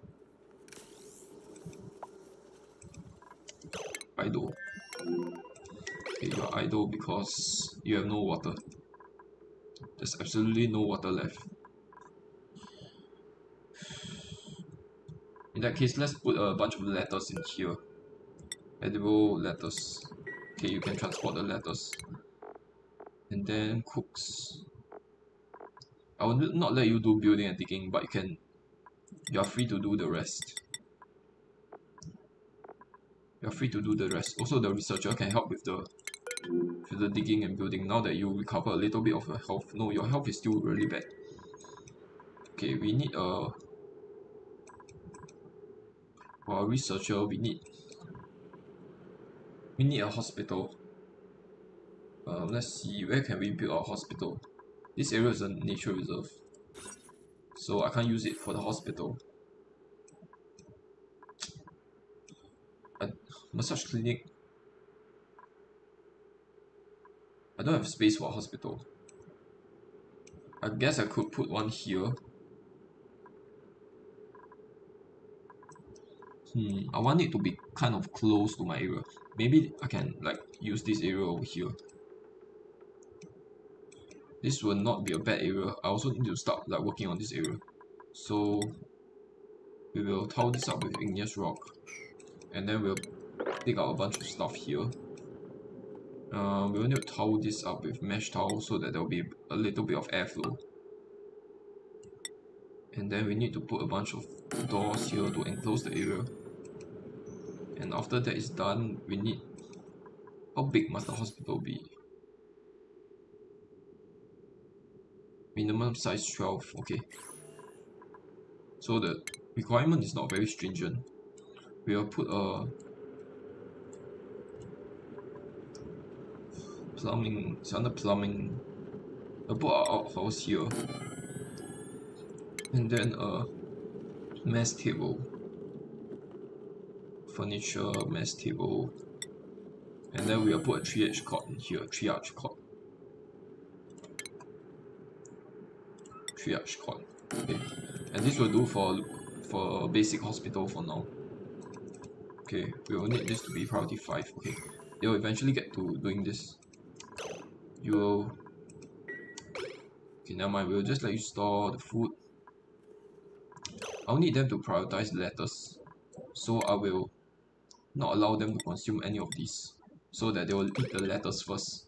Idle. Okay, you're idle because you have no water. There's absolutely no water left. In that case, let's put a bunch of letters in here. Edible lettuce. Okay, you can transport the lettuce. And then cooks. I will not let you do building and digging, but you are free to do the rest. You're free to do the rest. Also, the researcher can help with the digging and building. Now that you recover a little bit of your health. No, your health is still really bad. Okay, we need for a researcher, we need a hospital. Let's see, where can we build our hospital? This area is a nature reserve, so I can't use it for the hospital. A massage clinic. I don't have space for a hospital. I guess I could put one here. I want it to be kind of close to my area. Maybe I can like use this area over here. This will not be a bad area. I also need to start like working on this area. So we will tile this up with igneous rock, and then we'll dig out a bunch of stuff here. We will need to tile this up with mesh tile so that there will be a little bit of airflow. And then we need to put a bunch of doors here to enclose the area. And after that is done, we need... How big must the hospital be? Minimum size 12, okay. So the requirement is not very stringent. We will put a plumbing, it's under plumbing. We'll put our outhouse here. And then a mess table. Furniture, mess table. And then we'll put a triage cot in here, triage cot. Triage cot. Okay. And this will do for a basic hospital for now. Okay, we will need this to be priority 5. Okay. They'll eventually get to doing this. You will... Okay, never mind, we'll just let you store the food. I'll need them to prioritize lettuce. So I will not allow them to consume any of these, so that they will eat the lettuce first.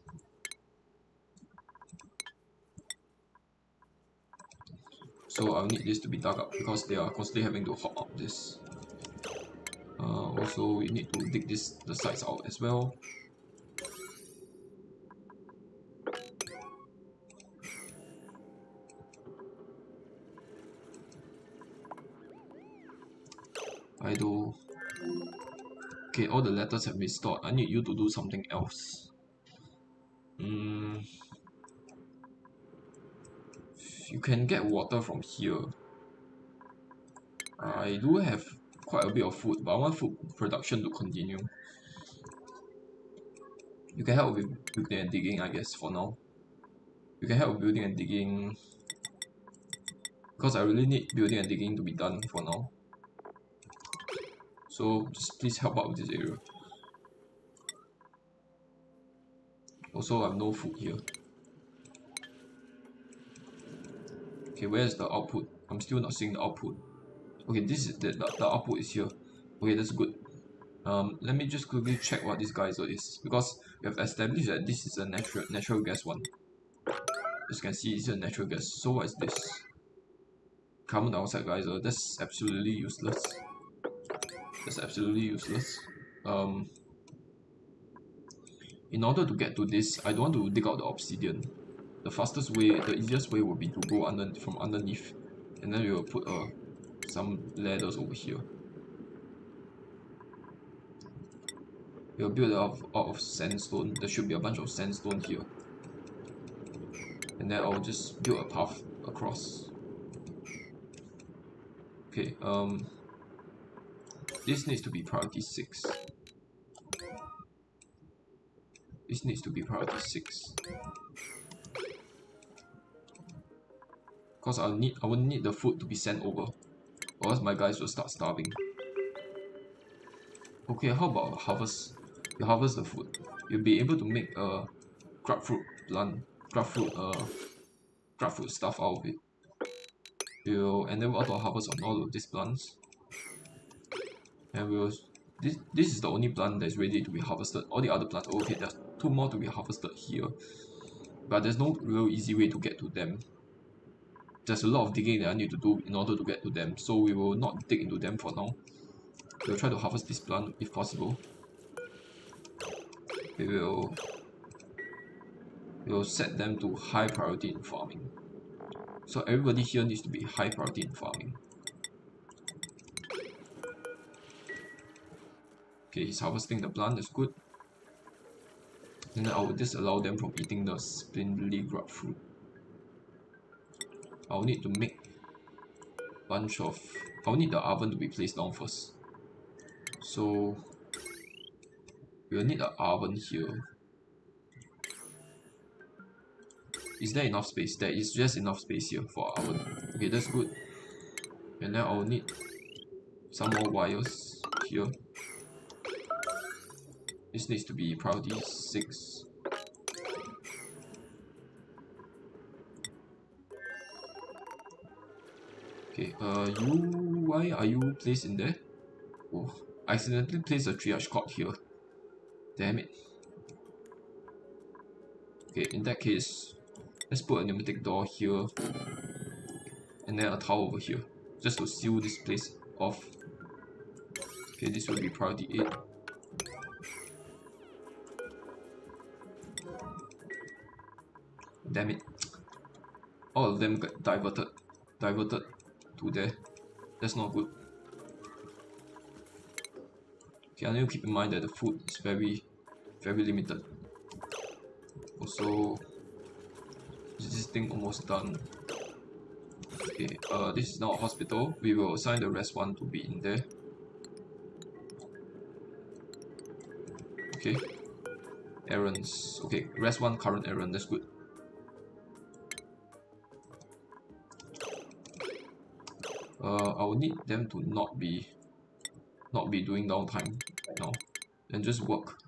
So I'll need this to be dug up because they are constantly having to hop up this. Also, we need to dig the sides out as well. Idle. Okay, all the letters have been stored. I need you to do something else. You can get water from here. I do have quite a bit of food, but I want food production to continue. You can help with building and digging, I guess, for now. You can help with building and digging, because I really need building and digging to be done for now. So just please help out with this area. Also, I have no food here. Okay, where's the output? I'm still not seeing the output. Okay, this is the output is here. Okay, that's good. Let me just quickly check what this geyser is, because we have established that this is a natural gas one. As you can see, it's a natural gas. So what is this? Carbon dioxide geyser. That's absolutely useless. That's absolutely useless. In order to get to this, I don't want to dig out the obsidian. The fastest way, the easiest way would be to go from underneath, and then we will put some ladders over here. We'll build it out of sandstone. There should be a bunch of sandstone here, and then I'll just build a path across. Okay. This needs to be priority 6. This needs to be priority 6. Because I will need the food to be sent over, or else my guys will start starving. Okay, how about harvest? You harvest the food. You'll be able to make a grapefruit plant, grapefruit stuff out of it. We'll endeavor to harvest on all of these plants, and we'll This is the only plant that's ready to be harvested. All the other plants, okay, there's 2 more to be harvested here, but there's no real easy way to get to them. There's a lot of digging that I need to do in order to get to them, so we will not dig into them for now. We'll try to harvest this plant if possible. We will set them to high priority in farming. So everybody here needs to be high priority in farming. Okay, he's harvesting the plant, that's good. And then I will disallow them from eating the spindly grub fruit. I'll need to make a bunch of... I'll need the oven to be placed down first. So we'll need an oven here. Is there enough space? There is just enough space here for our oven. Okay, that's good. And then I'll need some more wires here. This needs to be priority 6. Okay, why are you placed in there? Oh, I accidentally placed a triage cord here. Damn it. Okay, in that case, let's put a pneumatic door here. And then a towel over here. Just to seal this place off. Okay, this will be priority 8. Damn it. All of them got diverted to there. That's not good. Okay, I need to keep in mind that the food is very limited. Also, is this thing almost done? Okay, this is now a hospital. We will assign the rest one to be in there. Okay. Errands. Okay, rest one current errand, that's good. I will need them to not be doing downtime right now, and just work.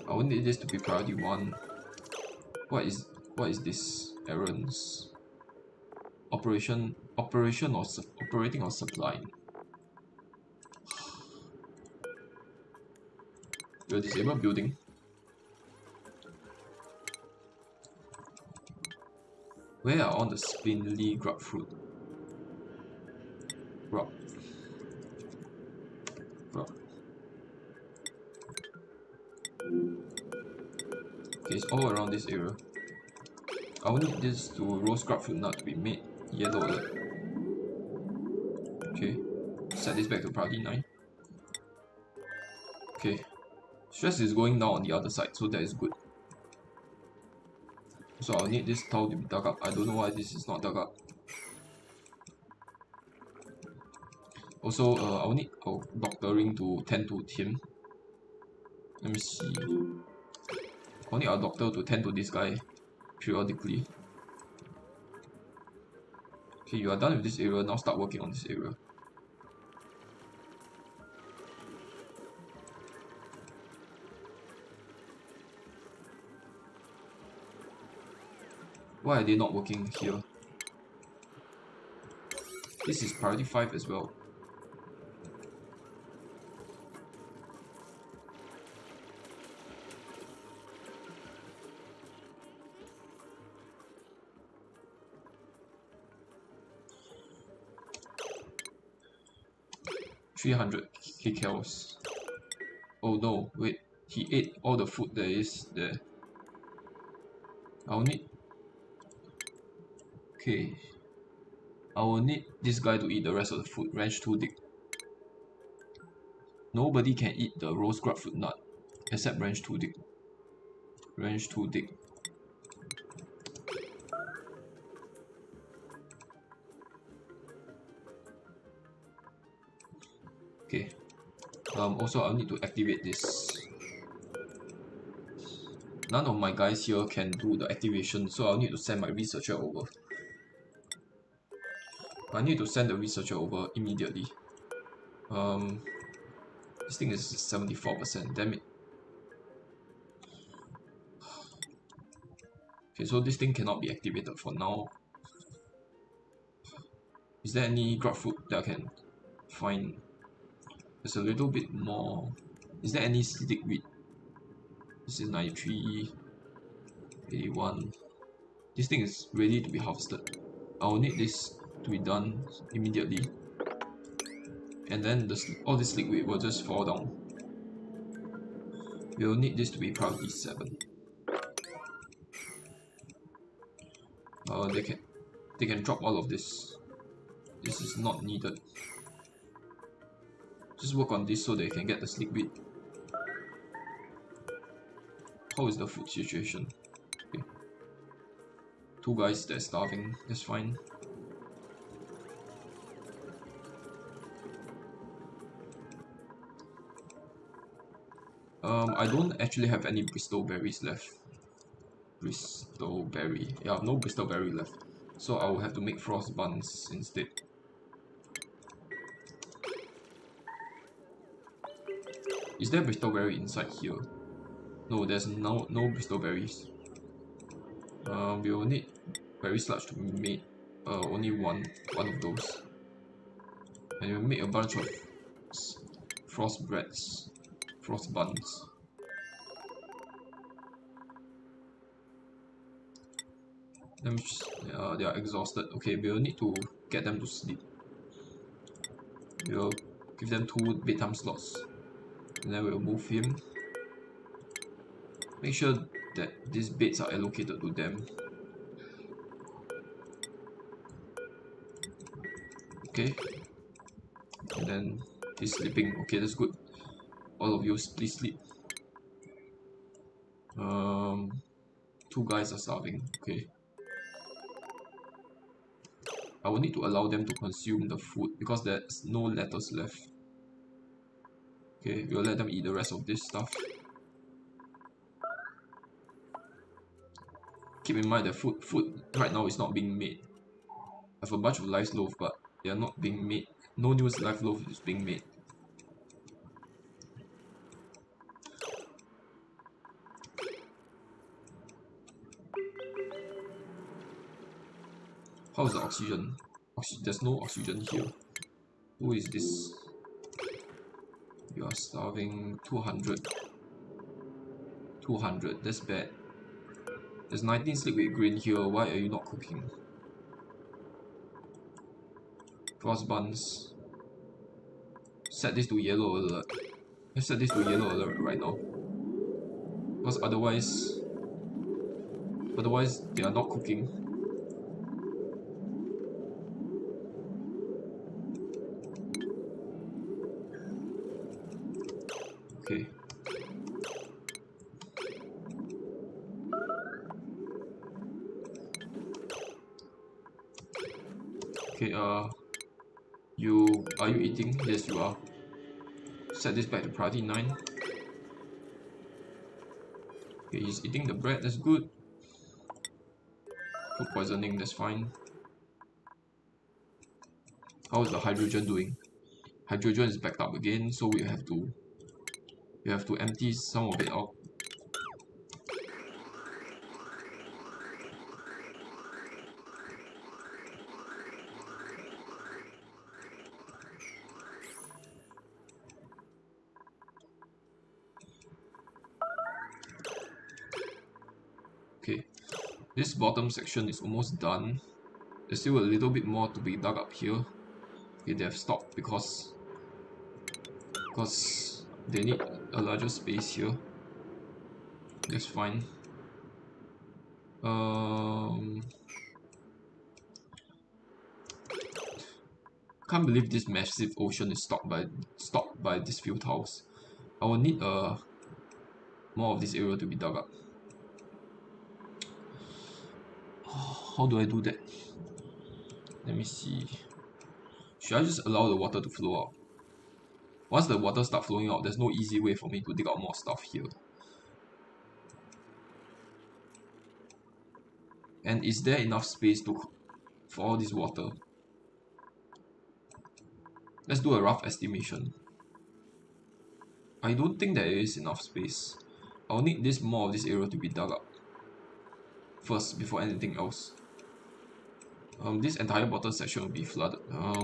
I will need this to be priority 1. What is this? Errands. Operating or supplying. We'll disable building. Where are all the spindly grub fruit? Grub. Okay, it's all around this area. I will need this to roast grub fruit nut to be made yellow alert. Okay, set this back to priority 9. Okay, stress is going down on the other side, so that is good. So I'll need this towel to be dug up. I don't know why this is not dug up. Also, I'll need doctoring to tend to him. Let me see. I'll need our doctor to tend to this guy periodically. Okay, you are done with this area. Now start working on this area. Why are they not working here? This is priority 5 as well. $300 kcals. Oh no, wait. He ate all the food there is there. I'll need... Okay. I will need this guy to eat the rest of the food. Ranch 2 dig. Nobody can eat the roast grub fruit nut except Ranch 2 dig. Ranch 2 dig. Okay. Also, I'll need to activate this. None of my guys here can do the activation, so I'll need to send my researcher over. I need to send the researcher over immediately. This thing is 74%, damn it. Okay, so this thing cannot be activated for now. Is there any grub food that I can find? There's a little bit more. Is there any stickweed? This is 93, 81. This thing is ready to be harvested. I'll need this to be done immediately. And then all this liquid will just fall down. We'll need this to be priority 7. They can drop all of this. This is not needed. Just work on this so they can get the liquid. How is the food situation? Okay. 2 guys that are starving, that's fine. I don't actually have any Bristol berries left. Bristol berry. Yeah, no Bristol berry left. So I will have to make frost buns instead. Is there Bristol berry inside here? No, there's no Bristol berries. We will need berry sludge to make only one of those. And we'll make a bunch of frost breads, frost buns. Them they are exhausted. Okay, we'll need to get them to sleep. We'll give them 2 bedtime slots. And then we'll move him. Make sure that these beds are allocated to them. Okay. And then he's sleeping. Okay, that's good. All of you please sleep. 2 guys are starving. Okay. I will need to allow them to consume the food because there's no lettuce left. Okay, we'll let them eat the rest of this stuff. Keep in mind that food right now is not being made. I have a bunch of live loaf, but they are not being made. No new live loaf is being made. How is the oxygen? There's no oxygen here. Who is this? You are starving. 200. 200. That's bad. There's 19 liquid grain here. Why are you not cooking? Frost buns. Set this to yellow alert. Let's set this to yellow alert right now. Because otherwise they are not cooking. Okay. Okay, are you eating? Yes, you are. Set this back to priority 9. Okay, he's eating the bread, that's good. Food poisoning, that's fine. How is the hydrogen doing? Hydrogen is backed up again, so we have to empty some of it out. Okay, this bottom section is almost done. There's still a little bit more to be dug up here. Okay, they have stopped because they need a larger space here. That's fine. Can't believe this massive ocean is stopped by these few tiles. I will need more of this area to be dug up. How do I do that? Let me see. Should I just allow the water to flow out? Once the water starts flowing out, there's no easy way for me to dig out more stuff here. And is there enough space for all this water? Let's do a rough estimation. I don't think there is enough space. I'll need more of this area to be dug up. first before anything else. This entire bottom section will be flooded.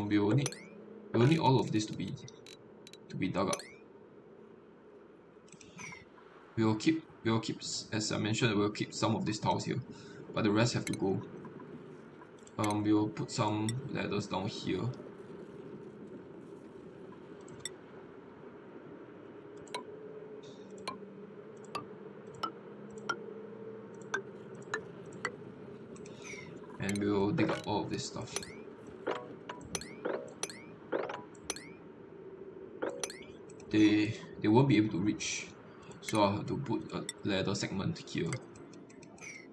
We will need all of this to be dug up. We will keep, as I mentioned, we will keep some of these tiles here, but the rest have to go. We will put some ladders down here. And we will dig up all of this stuff. They won't be able to reach, so I'll have to put a ladder segment here.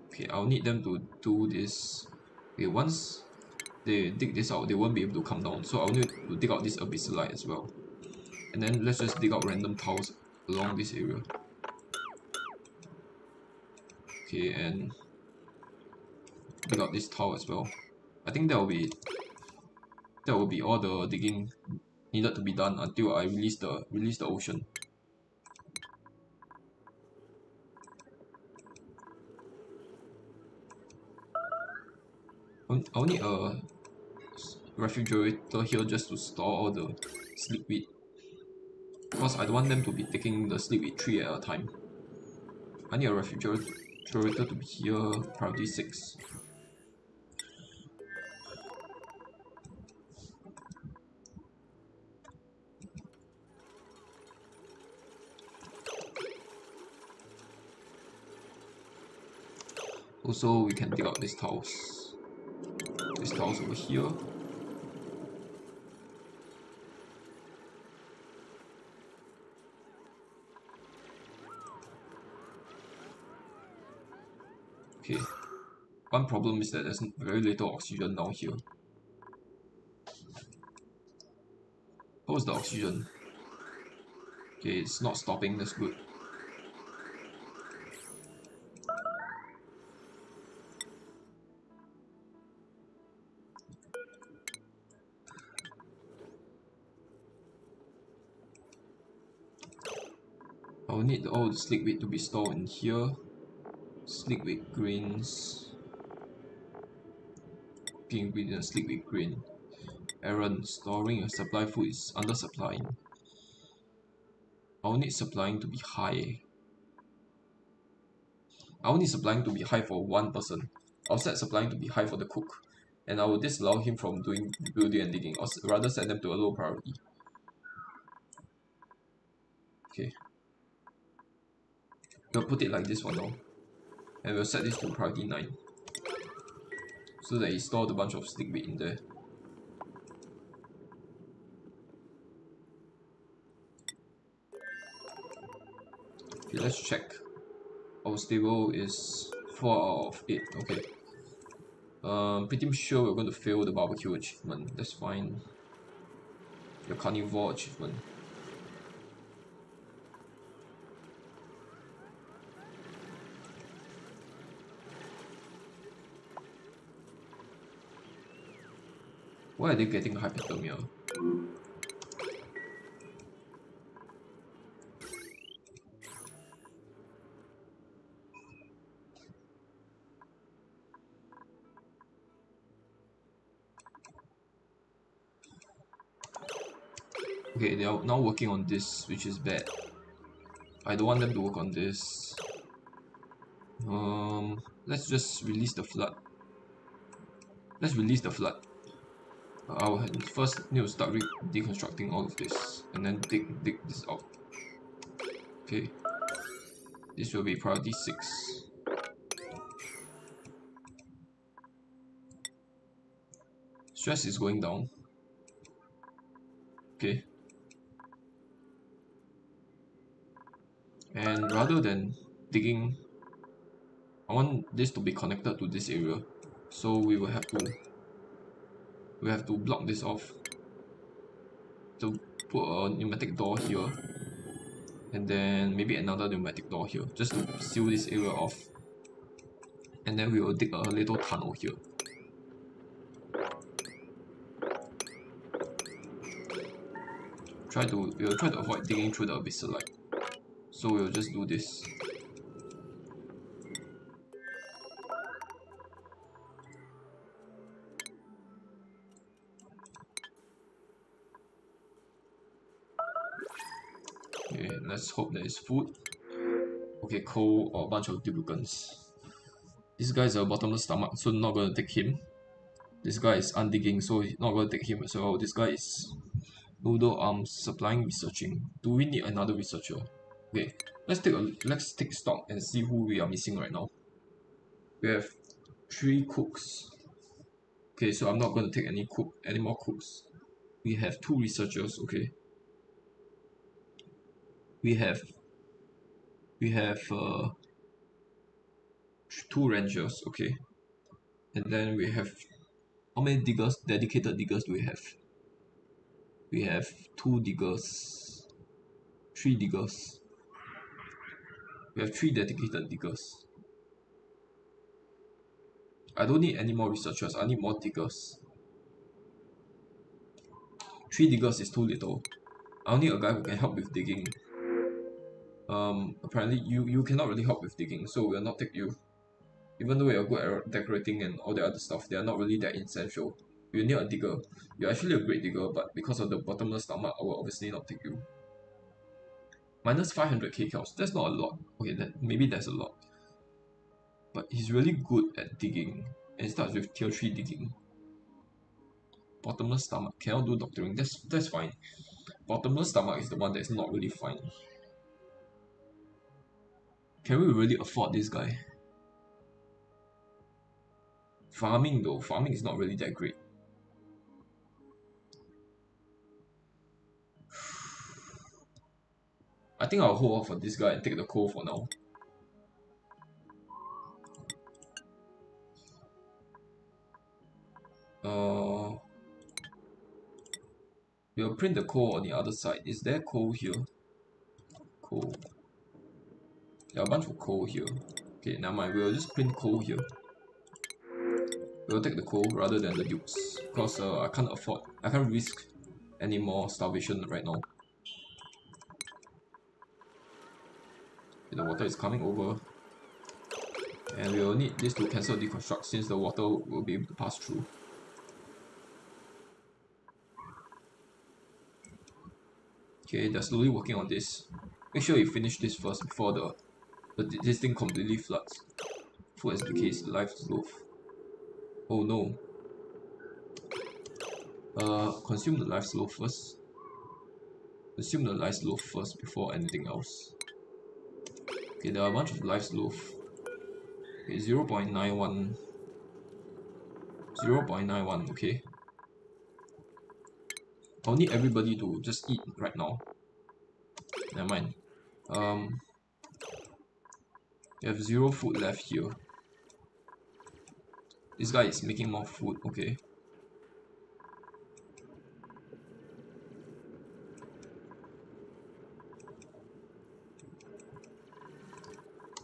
Okay, I'll need them to do this. Okay, once they dig this out, they won't be able to come down, so I'll need to dig out this abyssal as well. And then let's just dig out random tiles along this area. Okay, and dig out this tile as well. I think that will be all the digging needed to be done until I release the ocean. I'll need a refrigerator here just to store all the sleepweed, because I don't want them to be taking the sleepweed 3 at a time. I need a refrigerator to be here, priority 6. Also, we can dig out these tiles. These tiles over here. Okay. One problem is that there's very little oxygen down here. How's the oxygen? Okay, it's not stopping, that's good. I'll need all the sleekweed to be stored in here. Sleekweed grains. Key ingredient, sleekweed grain. Errand, storing a supply food is under supplying. I'll need supplying to be high. I'll need supplying to be high for one person. I'll set supplying to be high for the cook, and I will disallow him from doing building and digging, or rather set them to a low priority. Okay. We'll put it like this for now. And we'll set this to priority 9. So that he stored a bunch of sleekweed in there. Okay, let's check. Our stable is 4 out of 8. Okay. Pretty sure we're going to fail the barbecue achievement. That's fine. Your carnivore achievement. Why are they getting hypothermia? Okay, they are now working on this, which is bad. I don't want them to work on this. Let's just release the flood. Let's release the flood. I'll first need to start deconstructing all of this, and then dig this out. Okay. This will be priority 6. Stress is going down. Okay. And rather than digging, I want this to be connected to this area. So we have to block this off. To put a pneumatic door here. And then maybe another pneumatic door here, just to seal this area off. And then we will dig a little tunnel here. We will try to avoid digging through the abyssal. So we'll just do this. Okay, let's hope there is food. Okay, coal or a bunch of lubricants. This guy is a bottomless stomach, so not gonna take him. This guy is undigging, so not gonna take him as well. This guy is noodle arms, supplying researching. Do we need another researcher? Okay, let's take stock and see who we are missing right now. We have 3 cooks. Okay, so I'm not gonna take any more cooks. We have 2 researchers. Okay, we have we have 2 rangers. Okay, and then we have how many diggers? Dedicated diggers do we have? We have 2 diggers, 3 diggers. We have 3 dedicated diggers. I don't need any more researchers. I need more diggers. 3 diggers is too little. I need a guy who can help with digging. Apparently you cannot really help with digging, so we'll not take you. Even though you're good at decorating and all the other stuff, they are not really that essential. You need a digger. You're actually a great digger, but because of the bottomless stomach, I will obviously not take you. Minus 500k counts. That's not a lot. Okay, maybe that's a lot. But he's really good at digging. And it starts with tier 3 digging. Bottomless stomach. Cannot do doctoring. That's fine. Bottomless stomach is the one that's not really fine. Can we really afford this guy? Farming though. Farming is not really that great. I think I'll hold off on this guy and take the coal for now. We'll print the coal on the other side. Is there coal here? Coal. There are a bunch of coal here. Okay, never mind. We'll just print coal here. We'll take the coal rather than the dukes. Because I can't risk any more starvation right now. Okay, the water is coming over. And we will need this to cancel deconstruct since the water will be able to pass through. Okay, they're slowly working on this. Make sure you finish this first before this thing completely floods. Food as decays, life is loaf. Oh no. Consume the life loaf first. Consume the life loaf first before anything else. Okay, there are a bunch of life loaf. Okay, 0.91. 0.91, okay. I'll need everybody to just eat right now. Never mind. We have 0 food left here. This guy is making more food, okay.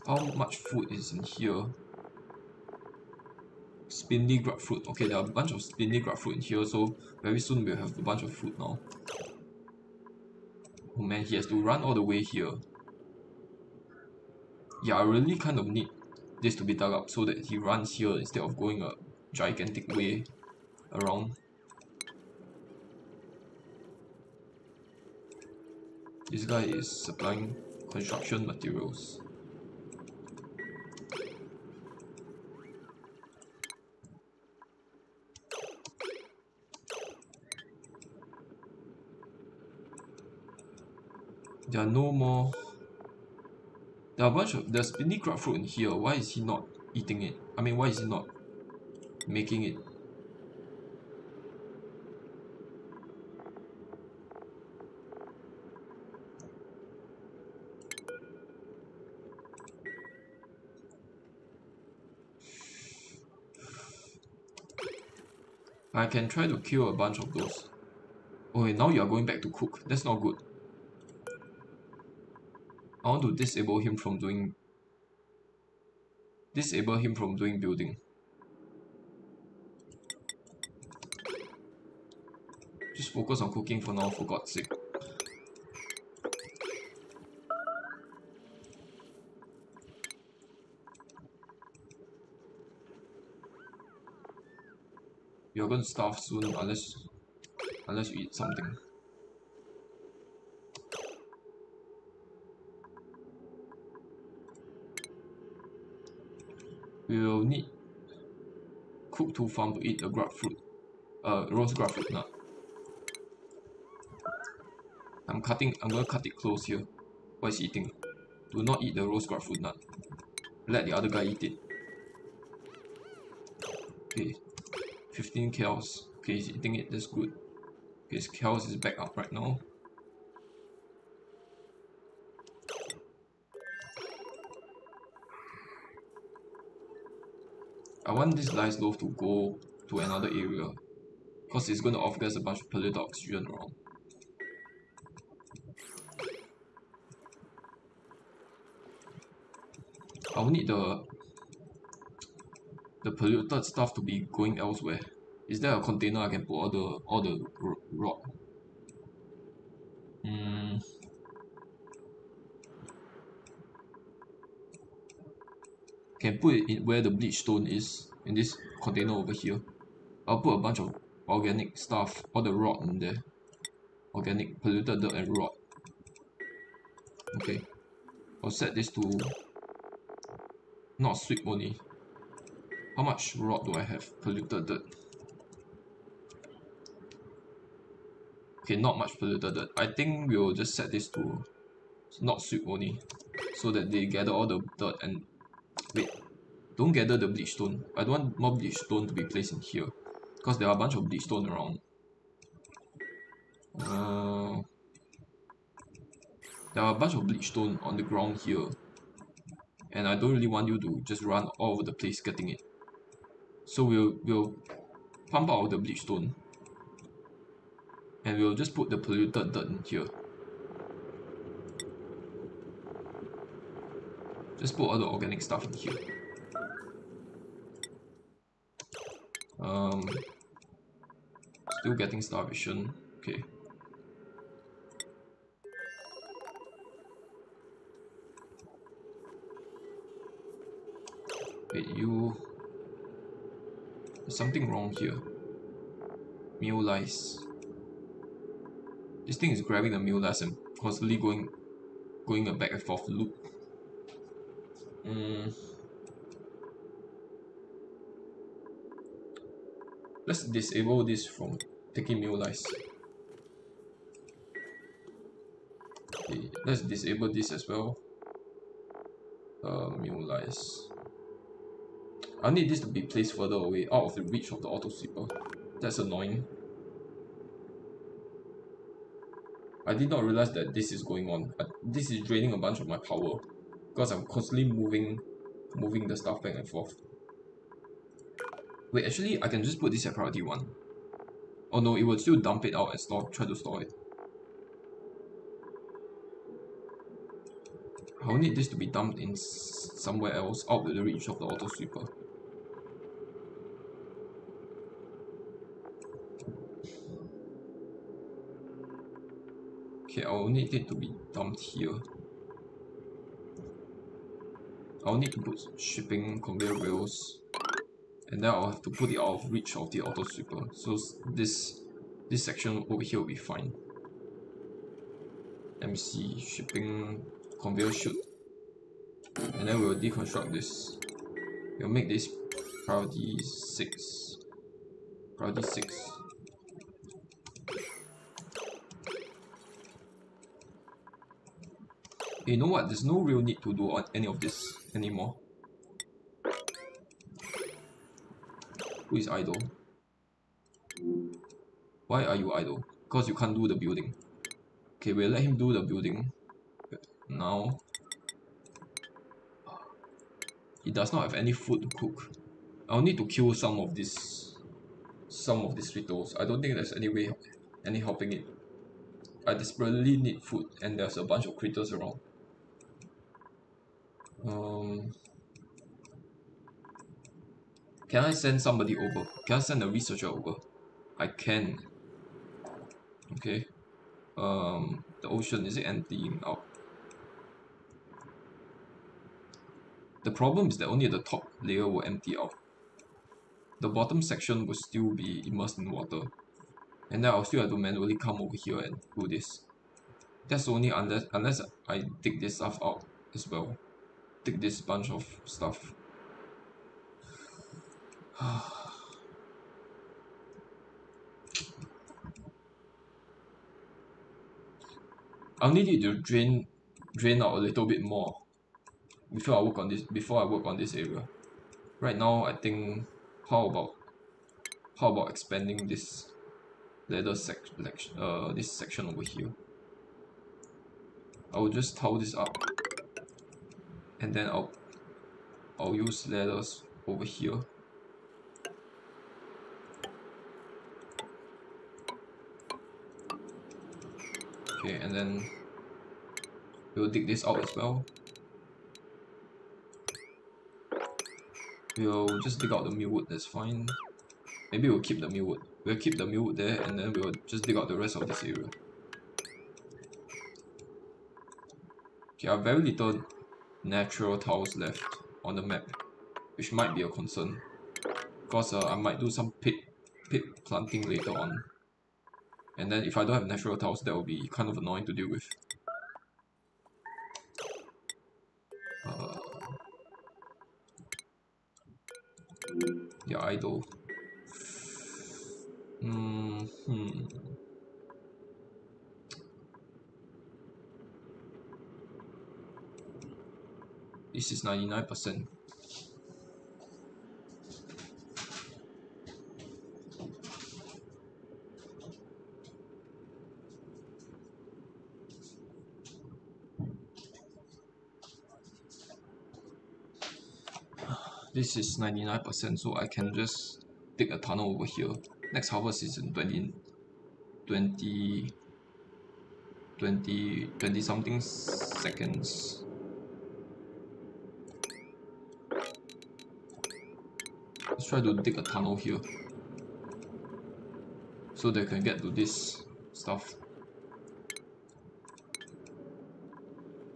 How much food is in here? Spindly grapefruit. Okay, there are a bunch of spindly grapefruit in here, so very soon we'll have a bunch of food now. Oh man, he has to run all the way here. Yeah, I really kind of need this to be dug up so that he runs here instead of going a gigantic way around. This guy is supplying construction materials. There are no more. There are a bunch of. There's spindly grapefruit in here. Why is he not eating it? I mean, why is he not making it? I can try to kill a bunch of those. Oh, wait, now you are going back to cook. That's not good. I want to disable him from doing building. Just focus on cooking for now, for God's sake. You're going to starve soon unless you eat something. we will need cooked farm to eat the grapefruit, roast grapefruit nut. I'm gonna cut it close here. What is he eating? Do not eat the roast grapefruit nut. Let the other guy eat it. Okay, 15 cows. Okay, he's eating it, that's good. Okay, his cows is back up right now. I want this lice loaf to go to another area, because it's going to off-gas a bunch of polluted oxygen around. I'll need the polluted stuff to be going elsewhere. Is there a container I can put all the rot? Can put it in where the bleach stone is, in this container over here. I'll put a bunch of organic stuff, all the rot in there. Organic, polluted dirt and rot. Okay. I'll set this to not sweep only. How much rot do I have? Polluted dirt. Okay, not much polluted dirt. I think we'll just set this to not sweep only, so that they gather all the dirt and wait. Don't gather the bleach stone. I don't want more bleach stone to be placed in here, because there are a bunch of bleach stone around. There are a bunch of bleach stone on the ground here, and I don't really want you to just run all over the place getting it. So we'll pump out the bleach stone, and we'll just put the polluted dirt in here. Just put all the organic stuff in here. Still getting starvation. Okay. Wait, you... There's something wrong here. Meal lice. This thing is grabbing the meal lice and constantly going a back and forth loop. Let's disable this from taking meal lice. Okay, let's disable this as well. Meal lice. I need this to be placed further away, out of the reach of the auto sweeper. That's annoying. I did not realize that this is going on. This is draining a bunch of my power, because I'm constantly moving the stuff back and forth. Wait, actually, I can just put this at priority 1. Oh no, it will still dump it out and try to store it. I'll need this to be dumped in somewhere else, out of the reach of the auto sweeper. Okay, I'll need it to be dumped here. I'll need to put shipping conveyor rails, and then I'll have to put it out of reach of the auto sweeper. So this section over here will be fine. Let me see, shipping conveyor chute, and then we'll deconstruct this. We'll make this priority 6. Priority 6. You know what? There's no real need to do any of this anymore. Who is idle? Why are you idle? Because you can't do the building. Okay, we'll let him do the building. Now, he does not have any food to cook. I'll need to kill some of these beetles. I don't think there's any helping it. I desperately need food, and there's a bunch of critters around. Can I send somebody over? Can I send a researcher over? I can. Okay. The ocean, is it emptying out? The problem is that only the top layer will empty out. The bottom section will still be immersed in water. And then I'll still have to manually come over here and do this. That's only unless I dig this stuff out as well. Dig this bunch of stuff. I'll need it to drain out a little bit more before I work on this area. Right now I think how about expanding this this section over here. I will just towel this up and then I'll use ladders over here. Okay, and then we'll dig this out as well. We'll just dig out the millwood, that's fine. Maybe we'll keep the millwood. We'll keep the millwood there and then we'll just dig out the rest of this area. Okay, I have very little natural tiles left on the map, which might be a concern. Because I might do some pit planting later on. And then if I don't have natural tiles, that will be kind of annoying to deal with. Yeah, idle. This is 99%. This is 99%, so I can just dig a tunnel over here. Next harvest is in 20 something seconds. Let's try to dig a tunnel here so they can get to this stuff.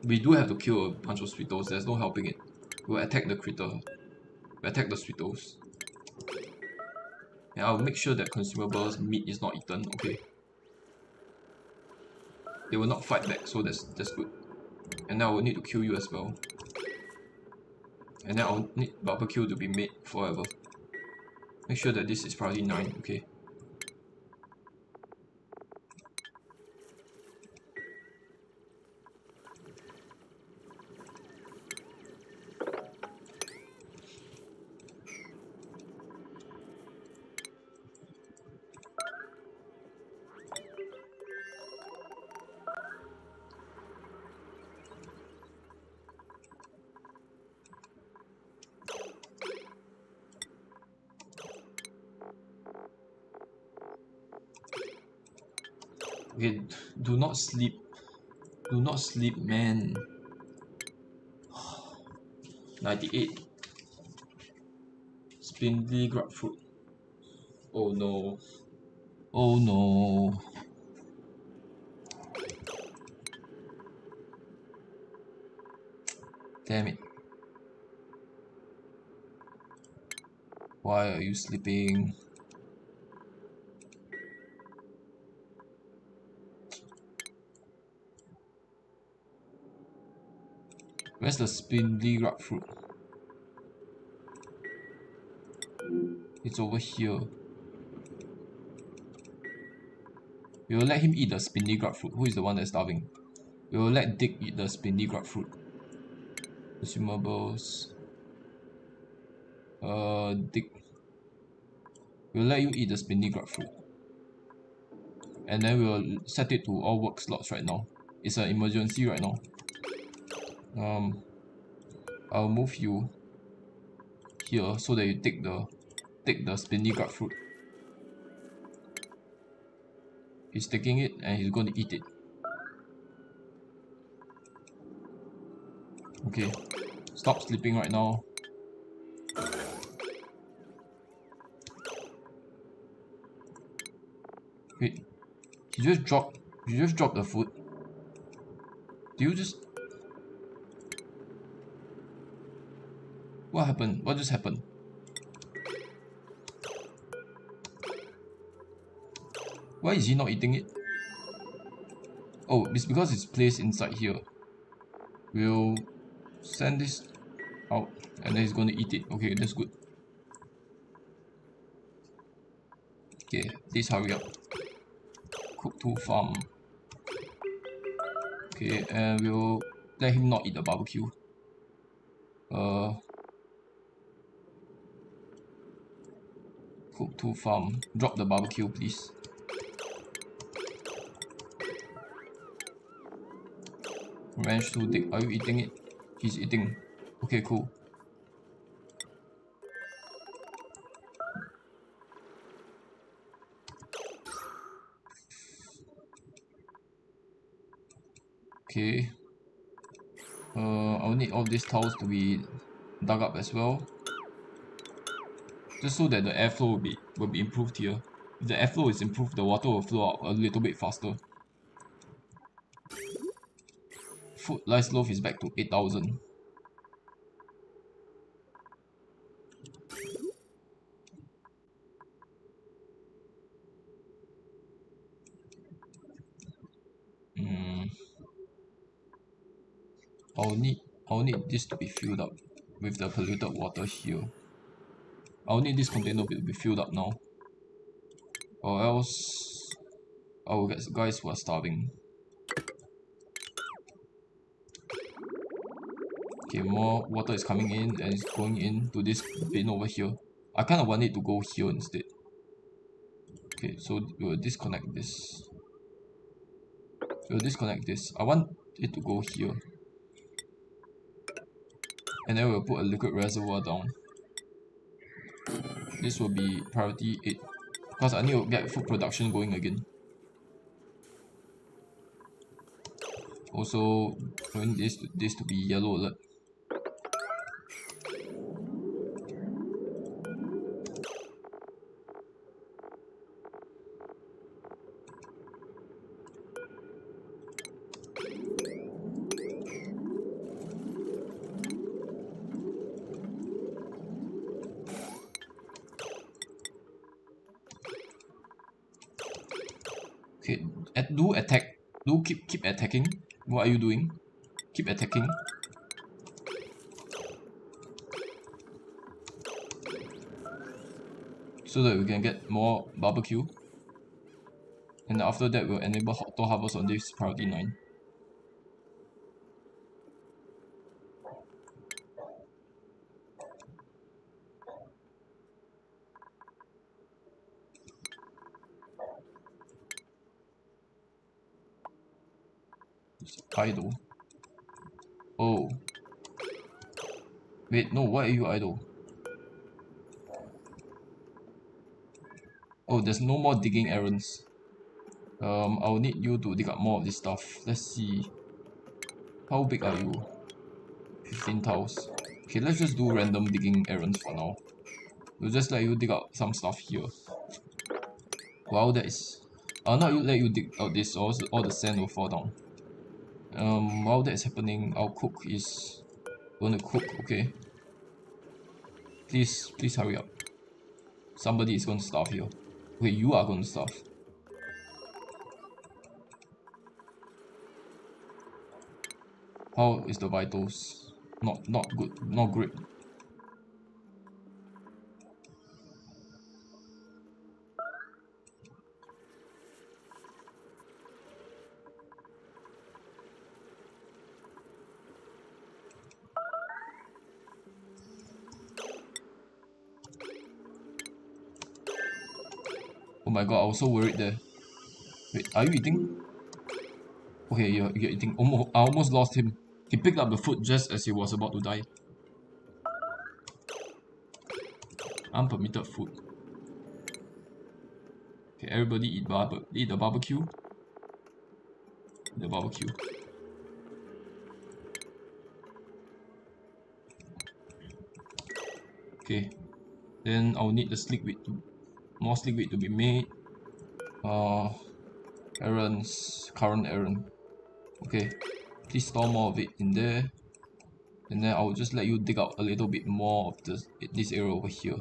We do have to kill a bunch of sweetos, there's no helping it. We'll attack the critter. We'll attack the sweetos. And I'll make sure that consumables meat is not eaten, okay. They will not fight back, so that's good. And now I will need to kill you as well. And then I'll need barbecue to be made forever. Make sure that this is priority 9, okay. Okay, do not sleep. Do not sleep, man. 98. Spindly grapefruit. Oh no. Oh no. Damn it. Why are you sleeping? Where's the spindly grapefruit? It's over here. We will let him eat the spindly grapefruit. Who is the one that's starving? We will let Dick eat the spindly grapefruit. Consumables. Dick. We'll let you eat the spindly grapefruit. And then we'll set it to all work slots right now. It's an emergency right now. I'll move you here so that you take the spindly grapefruit. He's taking it and he's going to eat it. Okay, stop sleeping right now. Wait, you just dropped the food. Do you just... What happened? What just happened? Why is he not eating it? Oh, it's because it's placed inside here. We'll send this out and then he's going to eat it. Okay, that's good. Okay, please hurry up. Cook 2 farm. Okay, and we'll let him not eat the barbecue. Cook 2 farm. Drop the barbecue, please. Ranch 2 dick. Are you eating it? He's eating. Okay, cool. Okay. I'll need all these tiles to be dug up as well. Just so that the airflow will be improved here. If the airflow is improved, the water will flow out a little bit faster. Food lice loaf is back to 8,000. I'll need this to be filled up with the polluted water here. I'll need this container to be filled up now, or else I will get guys who are starving. Okay, more water is coming in and it's going into this bin over here. I kind of want it to go here instead. Okay, so we'll disconnect this. We'll disconnect this. I want it to go here. And then we'll put a liquid reservoir down. This will be priority 8. Because I need to get food production going again. Also, I need this to be yellow alert. Okay, do attack. Do keep attacking. What are you doing? Keep attacking. So that we can get more barbecue. And after that we'll enable hot door harvest on this priority 9. It's idle. Oh. Wait, no, why are you idle? Oh, there's no more digging errands. I'll need you to dig up more of this stuff. Let's see. How big are you? 15 tiles. Okay, let's just do random digging errands for now. We'll just let you dig out some stuff here. Wow, that is... I'll not let you dig out this, or else all the sand will fall down. While that is happening, our cook is going to cook, okay? Please hurry up. Somebody is going to starve here. Okay, you are going to starve. How is the vitals? Not good, not great. Oh my god, I was so worried there. Wait, are you eating? Okay, you're eating. I almost lost him. He picked up the food just as he was about to die. Unpermitted food. Okay, everybody eat the barbecue. The barbecue. Okay. Then I'll need the more sleek wheat to be made. Errands, current errand. Okay. Please store more of it in there. And then I'll just let you dig out a little bit more of this area over here.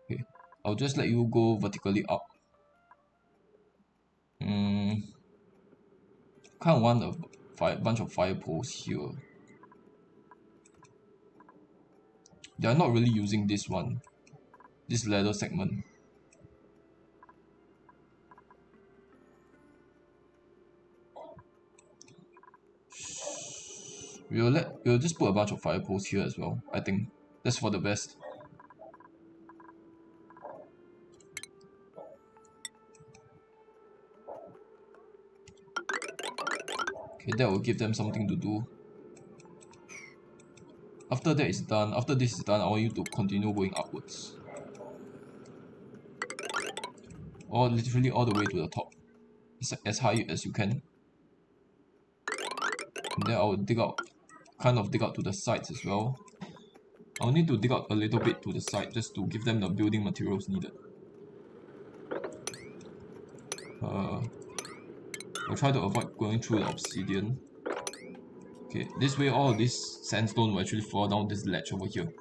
Okay. I'll just let you go vertically up. Kind of want a bunch of fire poles here. They are not really using this one. this ladder segment. We'll just put a bunch of fire posts here as well. I think that's for the best. Okay, that will give them something to do. After that is done, after this is done, I want you to continue going upwards. Or literally all the way to the top. As high as you can. And then I'll kind of dig out to the sides as well. I'll need to dig out a little bit to the side just to give them the building materials needed. I'll try to avoid going through the obsidian. Okay, this way all of this sandstone will actually fall down this ledge over here.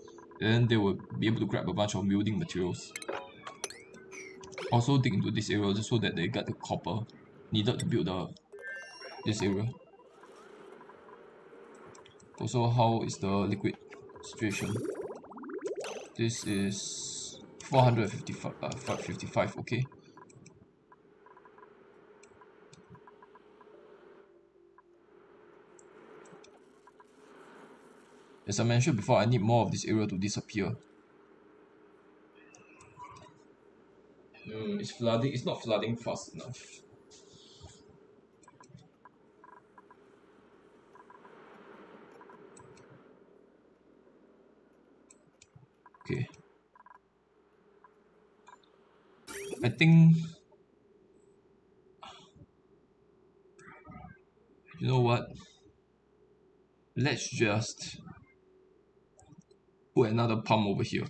Then they will be able to grab a bunch of building materials. Also dig into this area just so that they get the copper needed to build this area. Also, how is the liquid situation? This is 455, 555, okay. As I mentioned before, I need more of this area to disappear. It's flooding. It's not flooding fast enough. Okay. I think... You know what? Let's just put another pump over here.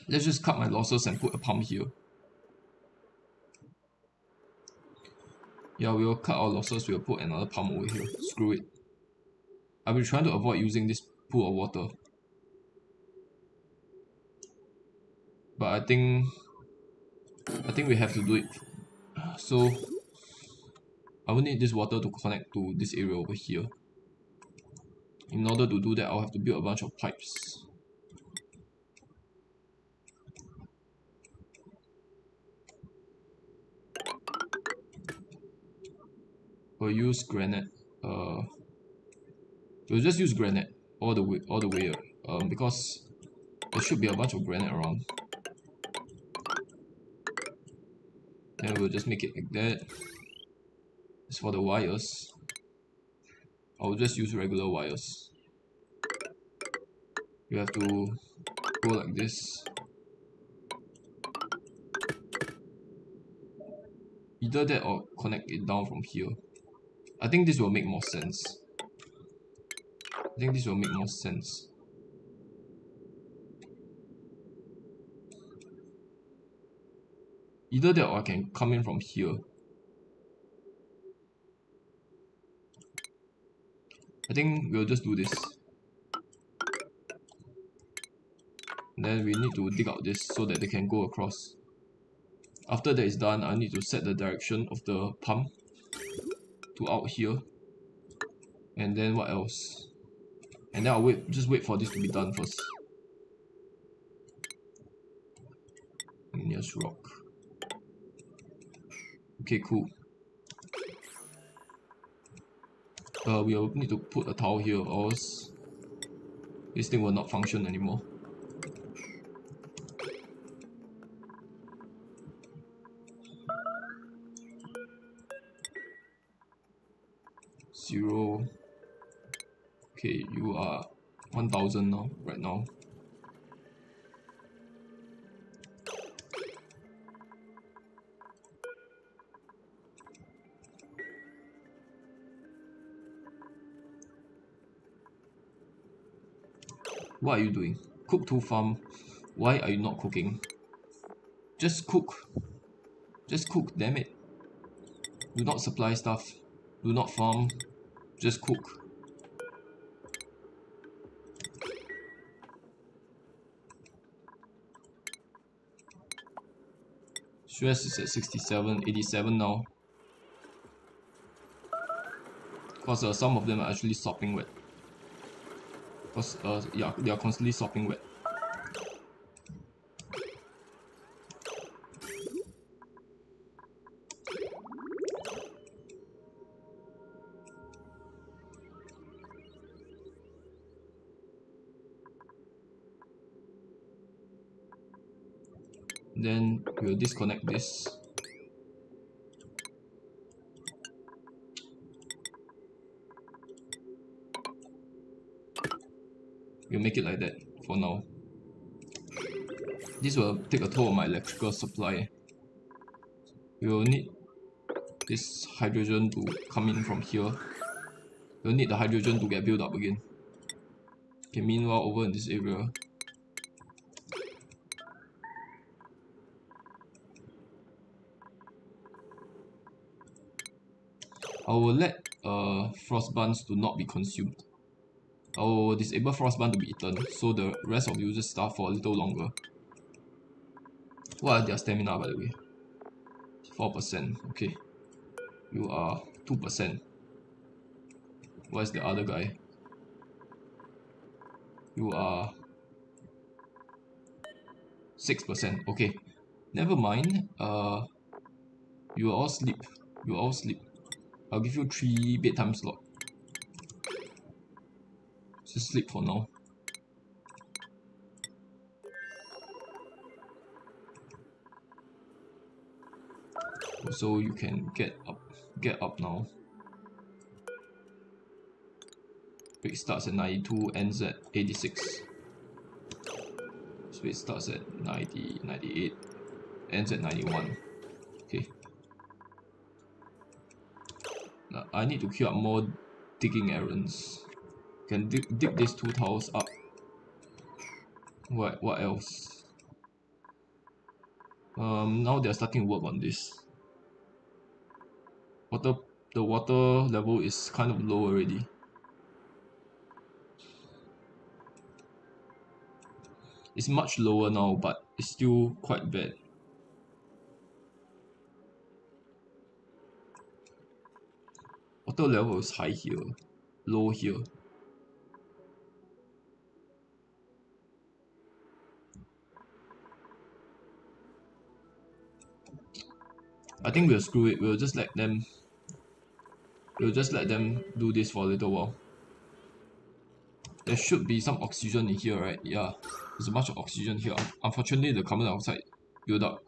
Let's just cut my losses and put a pump here. Yeah, we will cut our losses, we will put another pump over here. Screw it. I've been trying to avoid using this pool of water. But I think we have to do it. So I will need this water to connect to this area over here. In order to do that, I'll have to build a bunch of pipes. We'll use granite. We'll just use granite all the way because there should be a bunch of granite around. Then we'll just make it like that. As for the wires, I'll just use regular wires. You have to go like this. Either that or connect it down from here. I think this will make more sense. Either that or I can come in from here. I think we'll just do this. And then we need to dig out this so that they can go across. After that is done, I need to set the direction of the pump to out here. And then what else? And then I'll just wait for this to be done first. Igneous rock. Okay, cool. We'll need to put a towel here, or else this thing will not function anymore. Zero. Okay, you are 1000 now, right now. What are you doing? Cook to farm. Why are you not cooking? Just cook. Just cook, damn it. Do not supply stuff. Do not farm. Just cook. Stress is at 67, 87 now. Because some of them are actually sopping wet. Because yeah, they are constantly sopping wet. Then we'll disconnect this. We'll make it like that for now. This will take a toll on my electrical supply. We will need this hydrogen to come in from here. We'll need the hydrogen to get built up again. Okay, meanwhile over in this area, I will let frost buns to not be consumed. I will disable frost bun to be eaten, so the rest of you just starve for a little longer. What are their stamina, by the way? 4%. Okay. You are 2%. Where's the other guy? You are 6%. Okay. Never mind. You will all sleep. You will all sleep. I'll give you 3 bedtime slot. Just sleep for now. So you can get up now. It starts at 92, ends at 86. So it starts at 90, 98, ends at 91. Okay. Now I need to queue up more digging errands. Can dig these 2 towers up. What else? Now they're starting to work on this. The water level is kind of low already. It's much lower now, but it's still quite bad. Water level is high here, low here. I think we'll screw it. We'll just let them do this for a little while. There should be some oxygen in here, right? Yeah, there's a bunch of oxygen here. Unfortunately, the carbon dioxide build up.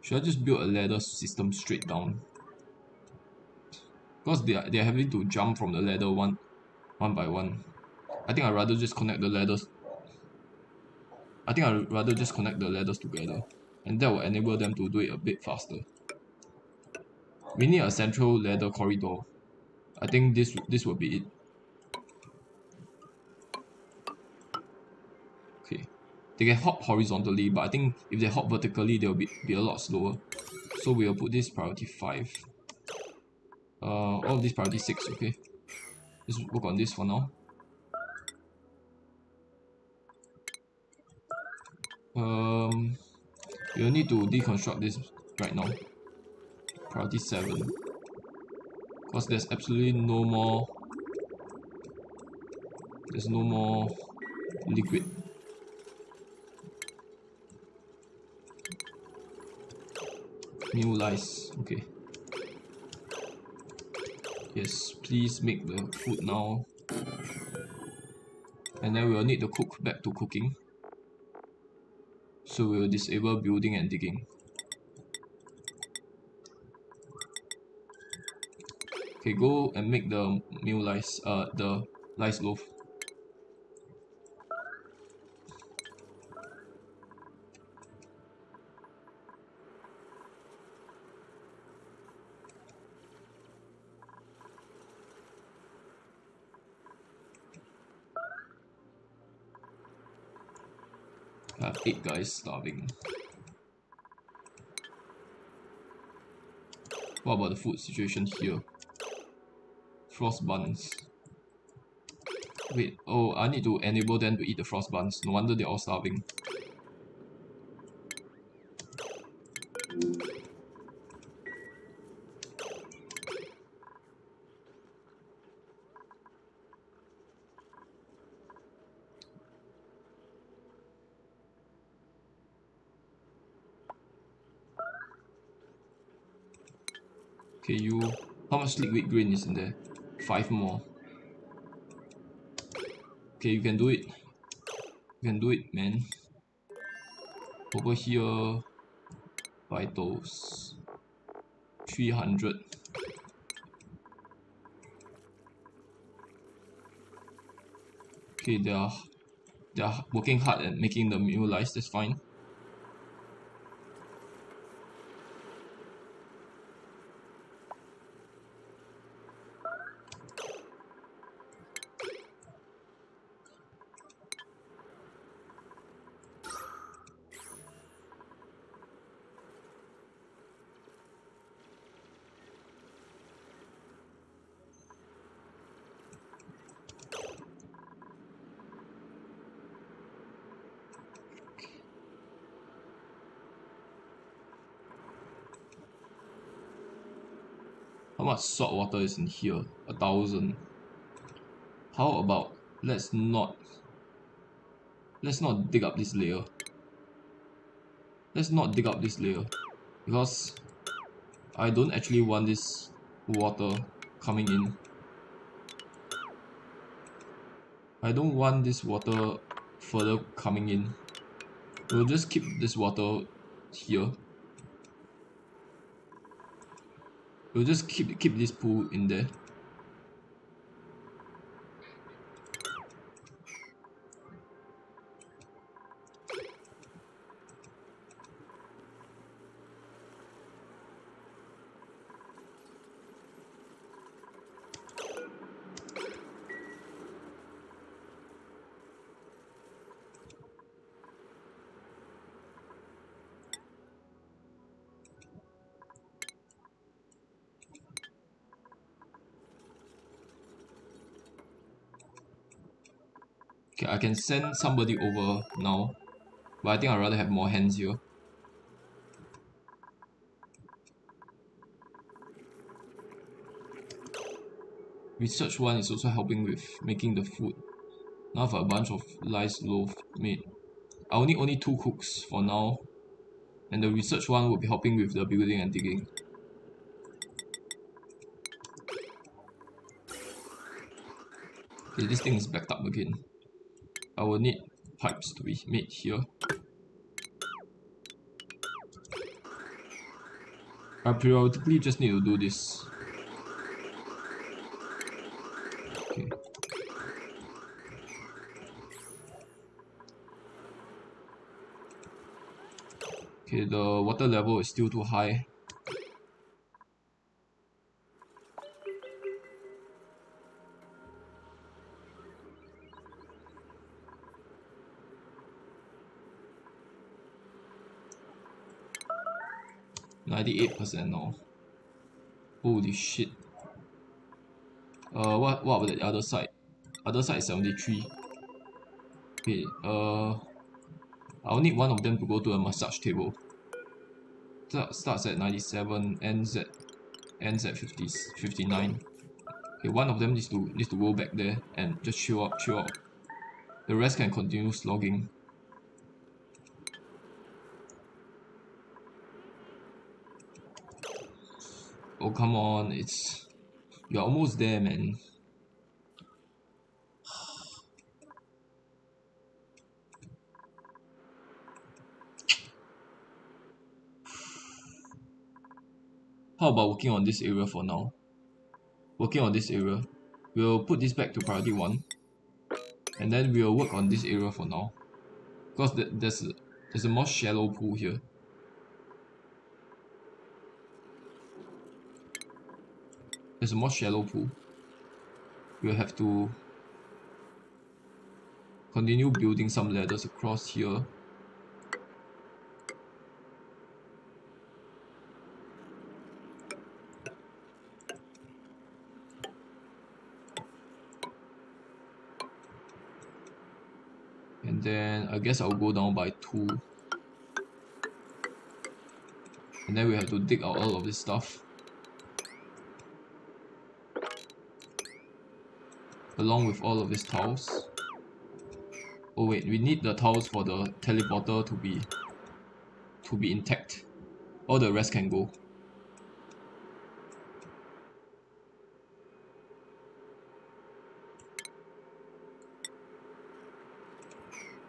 Should I just build a ladder system straight down? Because they are having to jump from the ladder one by one. I think I'd rather just connect the ladders. Together, and that will enable them to do it a bit faster. We need a central ladder corridor. I think this will be it. Okay, they can hop horizontally, but I think if they hop vertically, they'll be a lot slower. So we'll put this priority 5. All of this priority 6. Okay, let's work on this for now. We'll need to deconstruct this right now. Priority 7. Because there's absolutely no more. There's no more liquid. New lice. Okay. Yes, please make the food now. And then we'll need to cook back to cooking. So we'll disable building and digging. Okay, go and make the meal lice, the lice loaf. I have 8 guys starving. What about the food situation here? Frost buns. Wait, oh, I need to enable them to eat the frost buns. No wonder they're all starving. Okay, how much liquid grain is in there? 5 more. Okay, you can do it. You can do it, man. Over here, vitals 300. Okay, they are working hard at making the meal lice. That's fine. How much salt water is in here? 1,000. How about let's not dig up this layer. Let's not dig up this layer because I don't actually want this water coming in. I don't want this water further coming in. We'll just keep this water here. We'll just keep this pool in there. Okay, I can send somebody over now, but I think I'd rather have more hands here. Research 1 is also helping with making the food. Now I have a bunch of lice loaf made. I'll need only 2 cooks for now, and the research 1 will be helping with the building and digging. Okay, this thing is backed up again. I will need pipes to be made here. I periodically just need to do this. Okay. Okay, the water level is still too high. %98 now. Holy shit. What about the other side? Other side is 73. Okay, I'll need one of them to go to a massage table. Starts at 97, ends at 59. Okay, one of them needs to go back there and just chill out. The rest can continue slogging. Oh come on, you're almost there, man. How about working on this area for now? Working on this area. We'll put this back to priority 1. And then we'll work on this area for now. Because there's a more shallow pool here. There's a more shallow pool. We'll have to continue building some ladders across here. And then I guess I'll go down by 2. And then we have to dig out all of this stuff. Along with all of these tiles. Oh wait, we need the tiles for the teleporter to be intact. All the rest can go.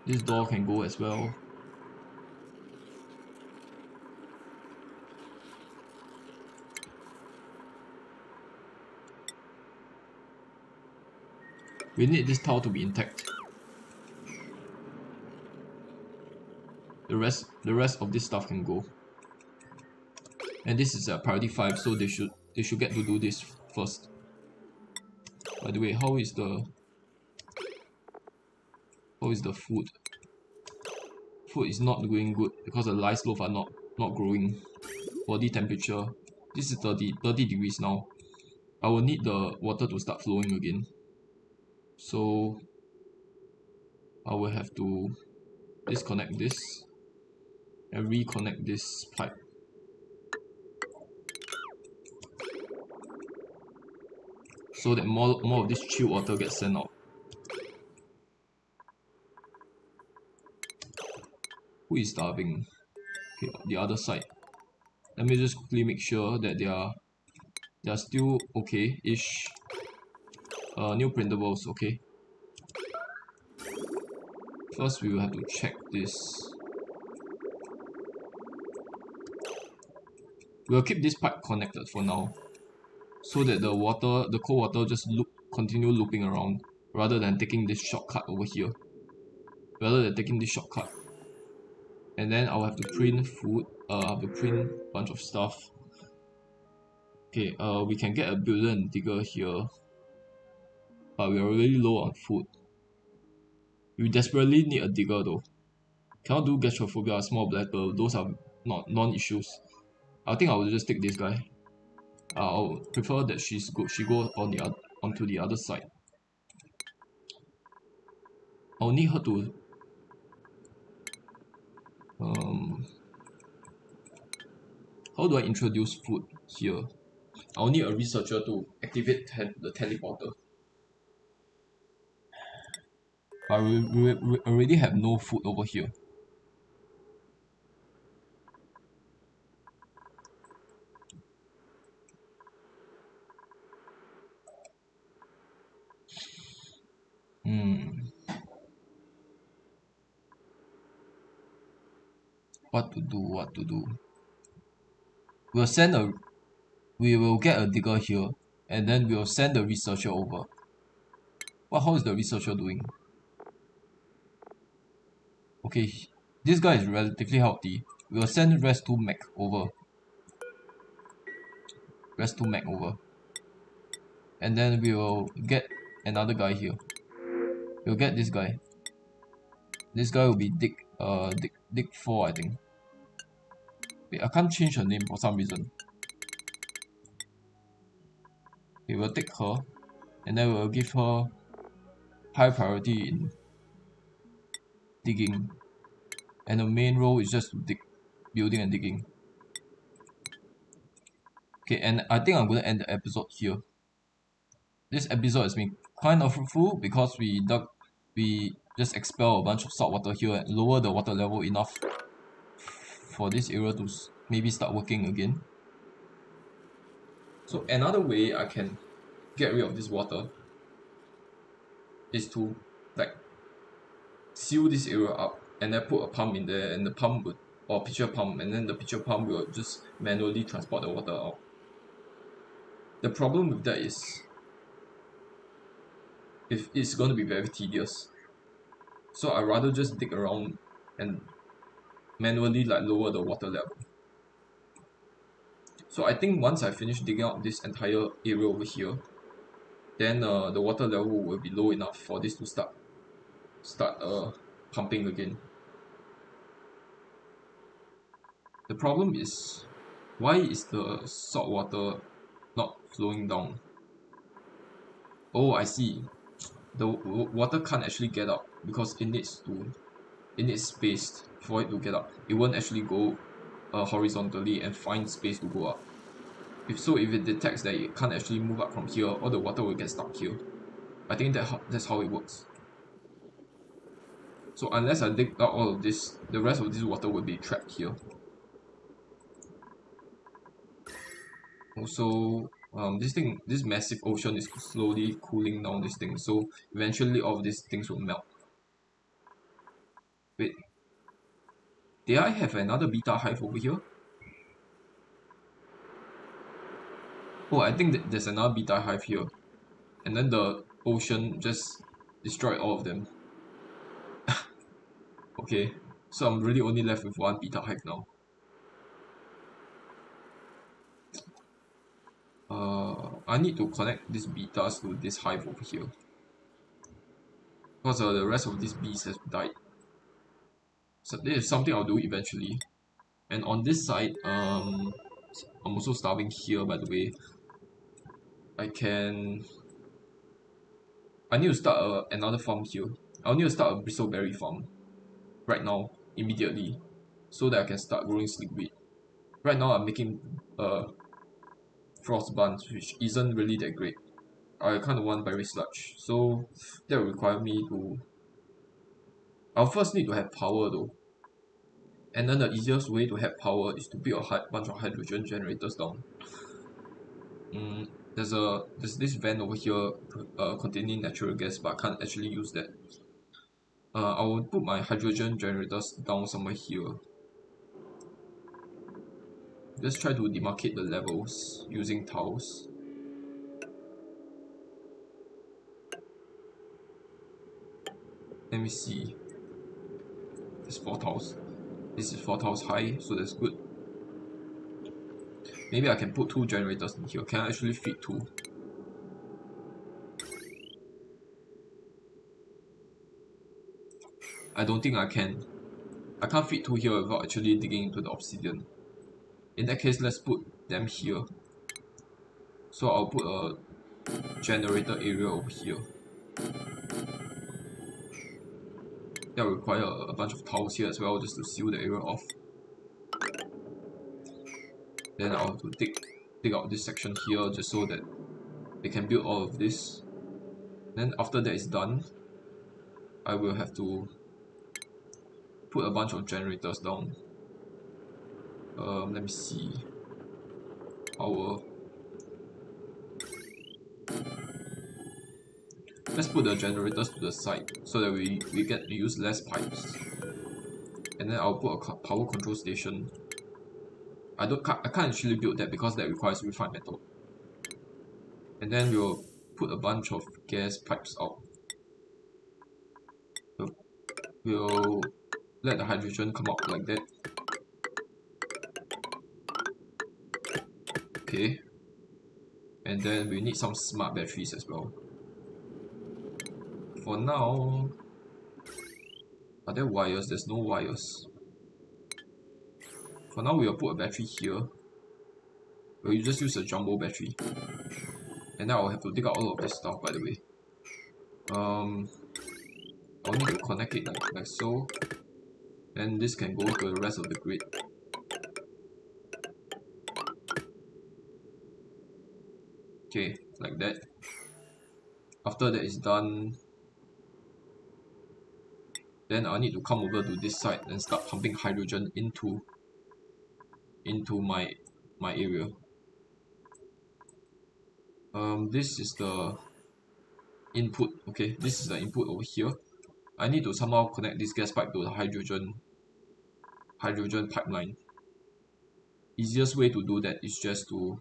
This door can go as well. We need this tile to be intact. The rest of this stuff can go. And this is a priority 5, so they should get to do this first. By the way, how is the food? Food is not doing good because the lice loaf are not growing. Body temperature. This is 30 degrees now. I will need the water to start flowing again. So I will have to disconnect this and reconnect this pipe. So that more of this chill water gets sent out. Who is starving? Okay, the other side. Let me just quickly make sure that they are still okay-ish. New printables, okay. First we will have to check this. We'll keep this pipe connected for now, so that the cold water just continue looping around, rather than taking this shortcut over here. And then I'll have to print food. I have to print a bunch of stuff. Okay, we can get a builder and digger here, but we are really low on food. We desperately need a digger though. Cannot do gastrophobia, small bladder, those are not non-issues. I think I will just take this guy. I'll prefer that she go onto the other side. I'll need her to how do I introduce food here? I'll need a researcher to activate the teleporter. But we already have no food over here. What to do? We will get a digger here, and then we'll send the researcher over. How is the researcher doing? Okay, this guy is relatively healthy. We'll send rest 2 mech over. And then we will get another guy here. We'll get this guy. This guy will be Dick 4, I think. Wait, I can't change her name for some reason. We will take her, and then we'll give her high priority in digging. And the main role is just building and digging. Okay, and I think I'm gonna end the episode here. This episode has been kind of fruitful because we just expel a bunch of salt water here and lower the water level enough for this area to maybe start working again. So another way I can get rid of this water is to seal this area up and then put a pump in there, and the pump would, or pitcher pump, and then the pitcher pump will just manually transport the water out. The problem with that is it's going to be very tedious. So I'd rather just dig around and manually lower the water level. So I think once I finish digging out this entire area over here, then the water level will be low enough for this to start pumping again. The problem is, why is the salt water not flowing down? Oh, I see. The water can't actually get up because it needs space for it to get up. It won't actually go horizontally and find space to go up. If it detects that it can't actually move up from here, all the water will get stuck here. I think that's how it works. So unless I dig out all of this, the rest of this water will be trapped here. Also, this massive ocean is slowly cooling down this thing, so eventually all of these things will melt. Wait, did I have another beta hive over here? Oh, I think there's another beta hive here, and then the ocean just destroyed all of them. Okay, so I'm really only left with one beta hive now. I need to connect these betas to this hive over here because the rest of these bees has died. So this is something I'll do eventually. And on this side, I'm also starving here, by the way. I need to start another farm here. I'll need to start a bristleberry farm right now, immediately, so that I can start growing sleepweed. Right now, I'm making frost buns, which isn't really that great. I kind of want berry sludge, so that will require me to. I'll first need to have power though, and then the easiest way to have power is to build a bunch of hydrogen generators down. There's this vent over here containing natural gas, but I can't actually use that. I will put my hydrogen generators down somewhere here. Let's try to demarcate the levels using tiles. Let me see. It's 4 tiles. This is 4 tiles high, so that's good. Maybe I can put 2 generators in here. Can I actually fit 2? I don't think I can. I can't fit 2 here without actually digging into the obsidian. In that case, let's put them here. So I'll put a generator area over here. That will require a bunch of tiles here as well, just to seal the area off. Then I'll have to dig out this section here just so that they can build all of this. Then after that is done, I will have to put a bunch of generators down. Let me see. Power. Let's put the generators to the side so that we get to use less pipes. And then I'll put a power control station. I can't actually build that because that requires refined metal. And then we'll put a bunch of gas pipes out. We'll let the hydrogen come out like that. Okay. And then we need some smart batteries as well. For now, are there wires? There's no wires. For now, we'll put a battery here. We'll just use a jumbo battery. And now I'll have to dig out all of this stuff, by the way. I'll need to connect it like so. And this can go to the rest of the grid. Okay, like that. After that is done, then I need to come over to this side and start pumping hydrogen into my area. This is the input. Okay, this is the input over here. I need to somehow connect this gas pipe to the hydrogen pipeline. Easiest way to do that is just to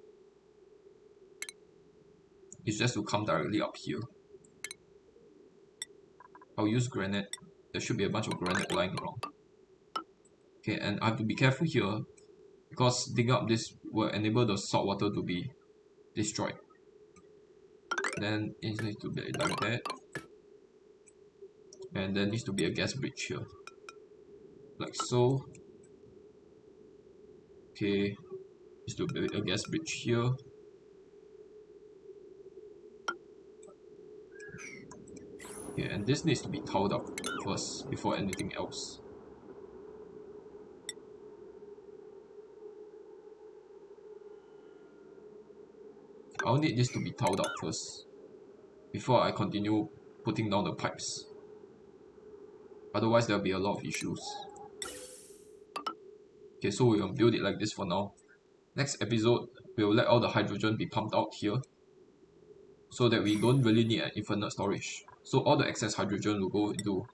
come directly up here. I'll use granite. There should be a bunch of granite lying around. Okay, and I have to be careful here because digging up this will enable the salt water to be destroyed. Then it needs to be like that. And there needs to be a gas bridge here. Like so. Okay, needs to be a gas bridge here. Okay, and this needs to be tiled up first before anything else. I'll need this to be tiled up first before I continue putting down the pipes. Otherwise there'll be a lot of issues. Okay, so we'll build it like this for now. Next episode, we'll let all the hydrogen be pumped out here so that we don't really need an infinite storage. So all the excess hydrogen will go into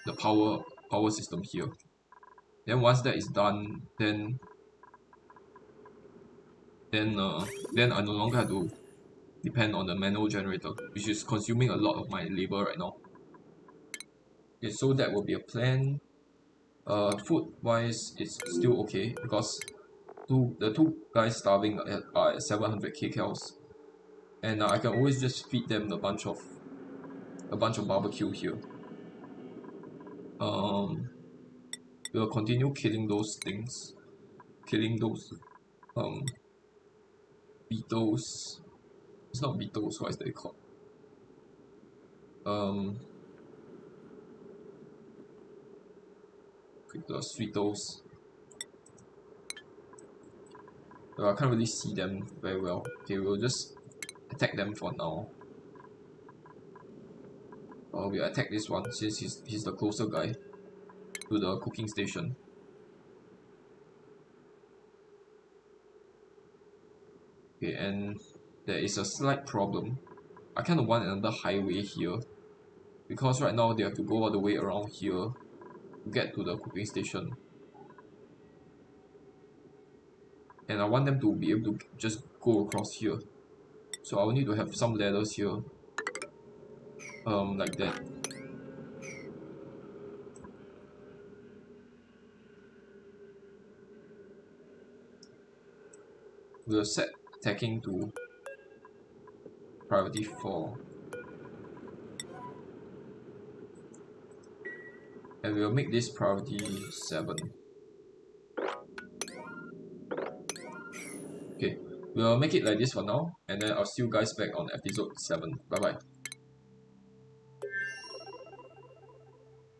the power system here. Then once that is done, then I no longer have to depend on the manual generator, which is consuming a lot of my labor right now. Okay, so that will be a plan. Food wise, it's still okay because the two guys starving are at 700 kcals, and I can always just feed them a bunch of barbecue here. Um, we'll continue killing those things, killing those um beetles. It's not beetles. What is they called? Um, the sweetos. I can't really see them very well. Okay, we'll just attack them for now. We'll attack this one since he's the closer guy to the cooking station. Okay, and there is a slight problem. I kind of want another highway here because right now they have to go all the way around here to get to the cooking station. And I want them to be able to just go across here. So I will need to have some ladders here. Like that. We'll set attacking to priority 4. And we'll make this priority 7. Okay, we'll make it like this for now, and then I'll see you guys back on episode 7. Bye bye.